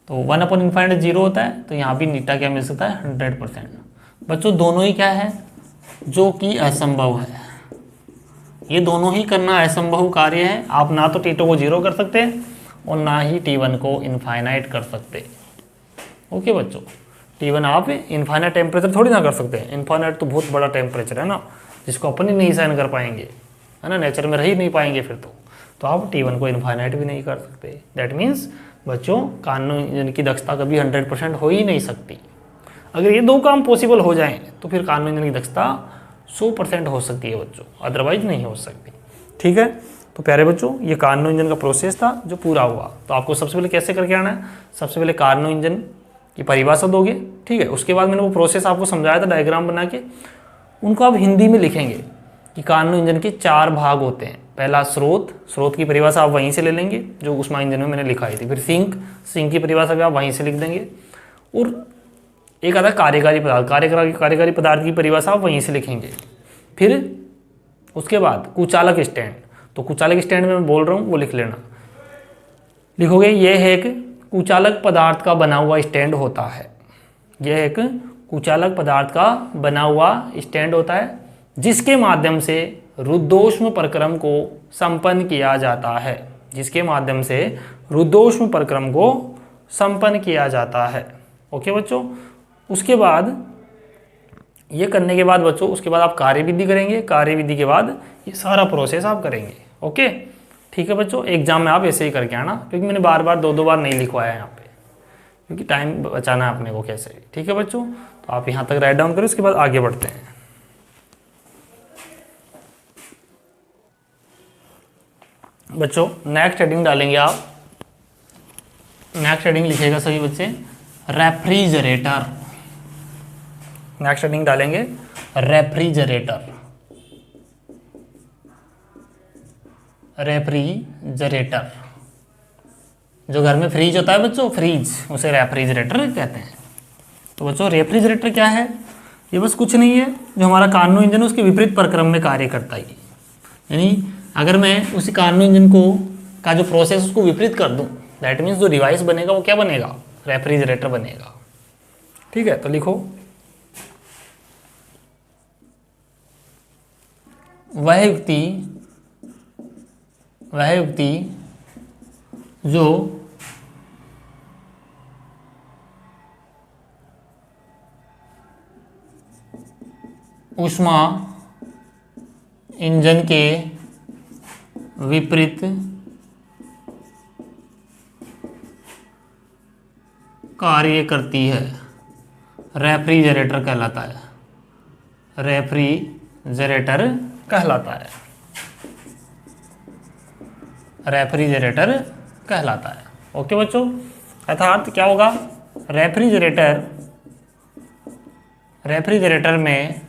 तो 1/∞ 0 होता है, तो यहाँ भी नीटा क्या मिल सकता है, 100%। बच्चों दोनों ही क्या है, जो कि असंभव है। ये दोनों ही करना असंभव कार्य है। आप ना तो T2 को 0 कर सकते और ना ही T1 को इनफाइनाइट कर सकते। ओके बच्चों, T1 आप इनफाइनाइट टेम्परेचर थोड़ी ना कर सकते हैं, इनफाइनाइट तो बहुत बड़ा टेम्परेचर है ना, जिसको अपन ही नहीं सहन कर पाएंगे, है ना, नेचर में रह ही नहीं पाएंगे फिर तो आप T1 को इनफाइनाइट भी नहीं कर सकते। दैट मीन्स बच्चों कार्नो इंजन की दक्षता कभी 100% हो ही नहीं सकती। अगर ये दो काम पॉसिबल हो जाएं तो फिर कार्नो इंजन की दक्षता 100% हो सकती है बच्चों, अदरवाइज नहीं हो सकती। ठीक है, तो प्यारे बच्चों ये कार्नो इंजन का प्रोसेस था जो पूरा हुआ। तो आपको सबसे पहले कैसे करके आना है, सबसे पहले कार्नो इंजन की परिभाषा दोगे, ठीक है। उसके बाद मैंने वो प्रोसेस आपको समझाया था डायग्राम बना के, उनको आप हिंदी में लिखेंगे कि कार्नो इंजन के 4 भाग होते हैं। पहला स्रोत की परिभाषा आप वहीं से ले लेंगे जो उष्मा इंजन में मैंने लिखाई थी। फिर सिंक की परिभाषा भी आप वहीं से लिख देंगे। और एक आता है कार्यकारी पदार्थ, कार्यकारी पदार्थ की परिभाषा आप वहीं से लिखेंगे। फिर उसके बाद कुचालक स्टैंड, तो कुचालक स्टैंड में मैं बोल रहा हूँ वो लिख लेना। लिखोगे यह एक कुचालक पदार्थ का बना हुआ स्टैंड होता है, यह एक कुचालक पदार्थ का बना हुआ स्टैंड होता है जिसके माध्यम से रुद्धोष्म प्रक्रम को संपन्न किया जाता है, जिसके माध्यम से रुद्धोष्म प्रक्रम को संपन्न किया जाता है। ओके बच्चों, उसके बाद ये करने के बाद बच्चों उसके बाद आप कार्यविधि करेंगे, कार्यविधि के बाद ये सारा प्रोसेस आप करेंगे। ओके ठीक है बच्चों, एग्जाम में आप ऐसे ही करके आना, क्योंकि मैंने बार बार 2 बार नहीं लिखवाया यहाँ पे, क्योंकि टाइम बचाना है अपने को कैसे भी। ठीक है बच्चों, तो आप यहाँ तक राइट डाउन करें, उसके बाद आगे बढ़ते हैं। बच्चों नेक्स्ट हेडिंग डालेंगे आप, नेक्स्ट हेडिंग लिखेगा सभी बच्चे रेफ्रिजरेटर। नेक्स्ट हेडिंग डालेंगे रेफ्रिजरेटर, रेफ्रिजरेटर। जो घर में फ्रीज होता है बच्चों, फ्रीज, उसे रेफ्रिजरेटर कहते हैं। तो बच्चों रेफ्रिजरेटर क्या है, ये बस कुछ नहीं है, जो हमारा कार्नो इंजन है उसके विपरीत प्रक्रम में कार्य करता है। यानी अगर मैं उसी कार्नो इंजन को का जो प्रोसेस उसको विपरीत कर दूं, दैट मीन्स जो डिवाइस बनेगा वो क्या बनेगा, रेफ्रिजरेटर बनेगा। ठीक है, तो लिखो वह युक्ति जो ऊष्मा इंजन के विपरीत कार्य करती है, रेफ्रिजरेटर कहलाता है, रेफ्रिजरेटर कहलाता है, रेफ्रिजरेटर कहलाता है। ओके बच्चों, अर्थात क्या होगा, रेफ्रिजरेटर में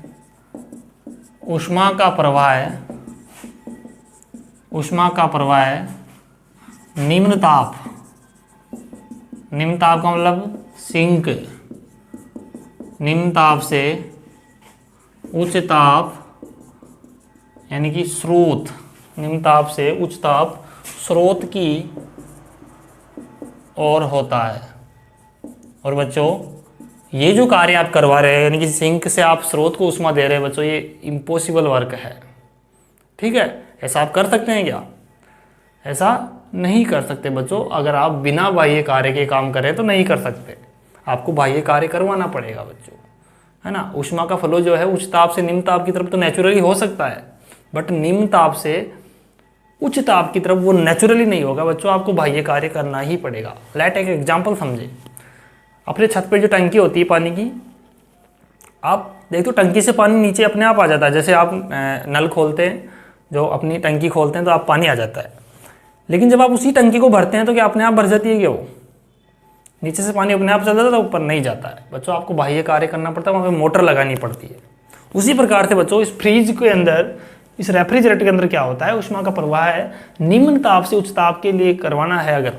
ऊष्मा का प्रवाह निम्न ताप का मतलब सिंक, निम्न ताप से उच्च ताप यानी कि स्रोत, निम्न ताप से उच्च ताप स्रोत की ओर होता है। और बच्चों ये जो कार्य आप करवा रहे हैं, यानी कि सिंक से आप स्रोत को उष्मा दे रहे हैं बच्चों, ये इम्पॉसिबल वर्क है। ठीक है, ऐसा आप कर सकते हैं क्या? ऐसा नहीं कर सकते बच्चों। अगर आप बिना बाह्य कार्य के काम करें तो नहीं कर सकते, आपको बाह्य कार्य करवाना पड़ेगा बच्चों, है ना। ऊष्मा का फ्लो जो है उच्च ताप से निम्न ताप की तरफ तो नेचुरली हो सकता है, बट निम्न ताप से उच्च ताप की तरफ वो नेचुरली नहीं होगा बच्चों, आपको बाह्य कार्य करना ही पड़ेगा। लेट एक एग्जाम्पल समझे। अपने छत पे जो टंकी होती है पानी की, आप देखो टंकी से पानी नीचे अपने आप आ जाता है। जैसे आप नल खोलते हैं, जो अपनी टंकी खोलते हैं तो आप पानी आ जाता है, लेकिन जब आप उसी टंकी को भरते हैं तो क्या अपने आप भर जाती है क्या? वो नीचे से पानी अपने आप चल जाता है, ऊपर नहीं जाता है बच्चों, आपको बाह्य कार्य करना पड़ता है, वहाँ पे मोटर लगानी पड़ती है। उसी प्रकार से बच्चों इस फ्रिज के अंदर, इस रेफ्रिजरेटर के अंदर क्या होता है, ऊष्मा का प्रवाह है निम्न ताप से उच्च ताप के लिए करवाना है अगर,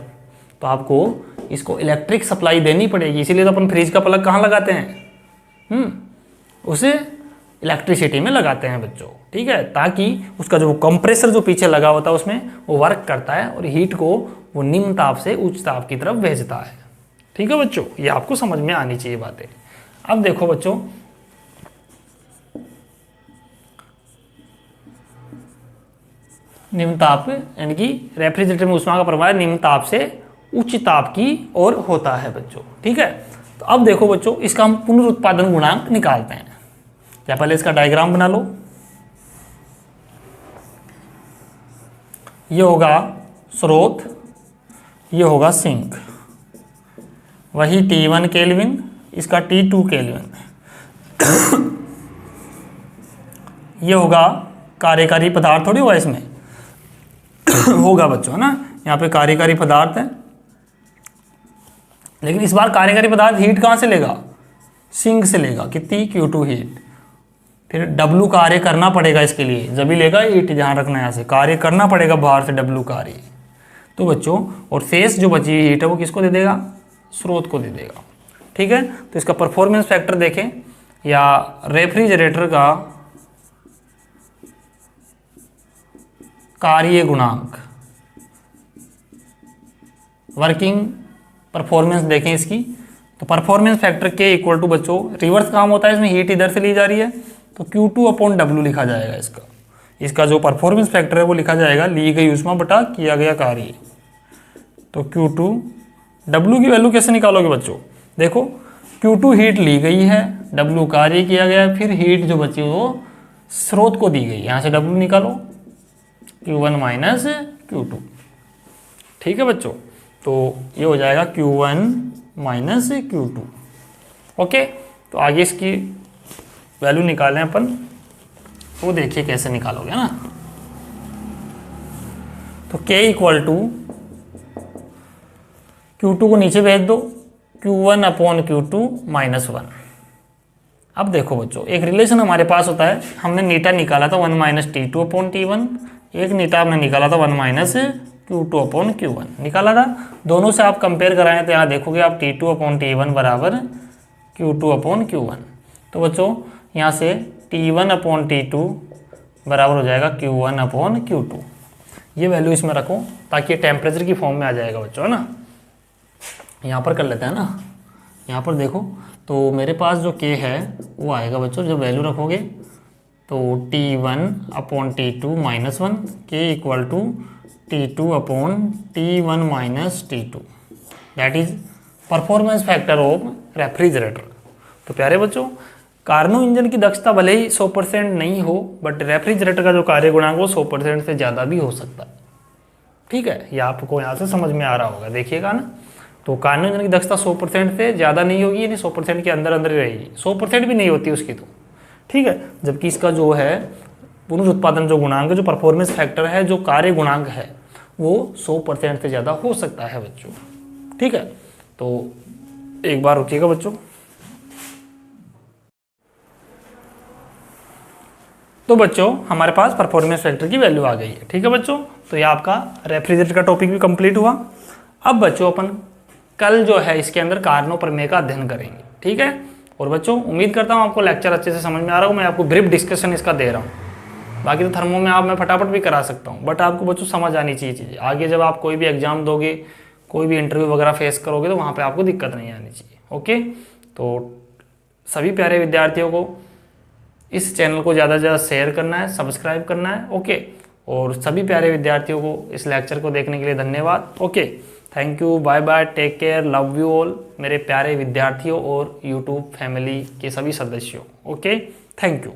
तो आपको इसको इलेक्ट्रिक सप्लाई देनी पड़ेगी। इसीलिए तो अपन फ्रिज का प्लग कहाँ लगाते हैं? उसे इलेक्ट्रिसिटी में लगाते हैं बच्चों। ठीक है, ताकि उसका जो कंप्रेसर जो पीछे लगा होता है उसमें वो वर्क करता है और हीट को वो निम्न ताप से उच्च ताप की तरफ भेजता है। ठीक है बच्चों, ये आपको समझ में आनी चाहिए बातें। अब देखो बच्चों, निम्न ताप यानी कि रेफ्रिजरेटर में ऊष्मा का प्रवाह निम्न ताप से उच्च ताप की ओर होता है बच्चों। ठीक है, तो अब देखो बच्चों, इसका हम पुनरुत्पादन गुणांक निकालते हैं। या पहले इसका डायग्राम बना लो। ये होगा स्रोत, ये होगा सिंक, वही T1 केल्विन, इसका T2 केल्विन। ये होगा कार्यकारी पदार्थ, थोड़ी हुआ इसमें होगा बच्चों, है ना। यहाँ पे कार्यकारी पदार्थ है, लेकिन इस बार कार्यकारी पदार्थ हीट कहाँ से लेगा? सिंक से लेगा। कितनी? Q2 heat. फिर W कार्य करना पड़ेगा इसके लिए, जब ही लेगा हीट, ध्यान रखना यहाँ से कार्य करना पड़ेगा बाहर से W कार्य। तो बच्चों और शेष जो बची हुई हीट है वो किसको दे देगा? स्रोत को दे देगा। ठीक है, तो इसका परफॉर्मेंस फैक्टर देखें, या रेफ्रिजरेटर का कार्य गुणांक, वर्किंग परफॉर्मेंस देखें इसकी, तो परफॉर्मेंस फैक्टर के इक्वल टू बच्चों रिवर्स काम होता है, इसमें हीट इधर से ली जा रही है तो Q2/W लिखा जाएगा। इसका जो परफॉर्मेंस फैक्टर है वो लिखा जाएगा ली गई ऊष्मा बटा किया गया कार्य। तो Q2W की वैल्यू कैसे निकालोगे बच्चों? देखो Q2 हीट ली गई है, W कार्य किया गया है, फिर हीट जो बची वो स्रोत को दी गई, यहाँ से W निकालो, Q1 माइनस Q2। ठीक है बच्चों, तो ये हो जाएगा Q1 माइनस Q2। ओके, तो आगे इसकी वैल्यू निकालें अपन, वो देखिए कैसे निकालोगे ना। तो K इक्वल टू Q2 को नीचे भेज दो, Q1/Q2 माइनस 1। अब देखो बच्चों, एक रिलेशन हमारे पास होता है, हमने नीटा निकाला था 1 माइनस T2/T1, एक नीटा हमने निकाला था 1 माइनस Q2/Q1 निकाला था। दोनों से आप कंपेयर कराएं तो यहाँ देखोगे आप T2/T1 बराबर Q2/Q1। तो बच्चों यहाँ से T1/T2 बराबर हो जाएगा Q1/Q2। ये वैल्यू इसमें रखो ताकि ये टेम्परेचर की फॉर्म में आ जाएगा बच्चों, है ना। यहाँ पर कर लेते हैं ना, यहाँ पर देखो, तो मेरे पास जो K है वो आएगा बच्चों, जब वैल्यू रखोगे तो T1/T2 minus 1, K equal to T2/T1 minus T2, that is performance factor of refrigerator. तो प्यारे बच्चों, कार्नो इंजन की दक्षता भले ही 100% नहीं हो, बट रेफ्रिजरेटर का जो कार्य गुणांक वो 100% से ज़्यादा भी हो सकता है। ठीक है, ये आपको यहाँ से समझ में आ रहा होगा, देखिएगा ना। तो कार्नो इंजन की दक्षता 100% से ज़्यादा नहीं होगी, यानी 100% के अंदर अंदर ही रहेगी, 100% भी नहीं होती उसकी तो। ठीक है, जबकि इसका जो है पुनरुत्पादन जो गुणांक है, जो परफॉर्मेंस फैक्टर है, जो कार्य गुणांक है, वो 100% से ज़्यादा हो सकता है बच्चों। ठीक है, तो एक बार रुकिएगा बच्चों। तो बच्चों हमारे पास परफॉर्मेंस फैक्टर की वैल्यू आ गई है। ठीक है बच्चों, तो ये आपका रेफ्रिजरेटर का टॉपिक भी कंप्लीट हुआ। अब बच्चों अपन कल जो है इसके अंदर कार्नो प्रमेय का अध्ययन करेंगे। ठीक है, और बच्चों उम्मीद करता हूँ आपको लेक्चर अच्छे से समझ में आ रहा हूँ, मैं आपको ब्रीफ डिस्कशन इसका दे रहा हूँ। बाकी तो थर्मो में आप मैं फटाफट भी करा सकता हूँ, बट आपको बच्चों समझ आनी चाहिए चीज़ें। आगे जब आप कोई भी एग्ज़ाम दोगे, कोई भी इंटरव्यू वगैरह फेस करोगे तो वहाँ पे आपको दिक्कत नहीं आनी चाहिए। ओके, तो सभी प्यारे विद्यार्थियों को इस चैनल को ज़्यादा से ज़्यादा शेयर करना है, सब्सक्राइब करना है। ओके, और सभी प्यारे विद्यार्थियों को इस लेक्चर को देखने के लिए धन्यवाद। Okay, thank you, bye bye, take care, love you all मेरे प्यारे विद्यार्थियों और यूट्यूब फैमिली के सभी सदस्यों। Okay, thank you.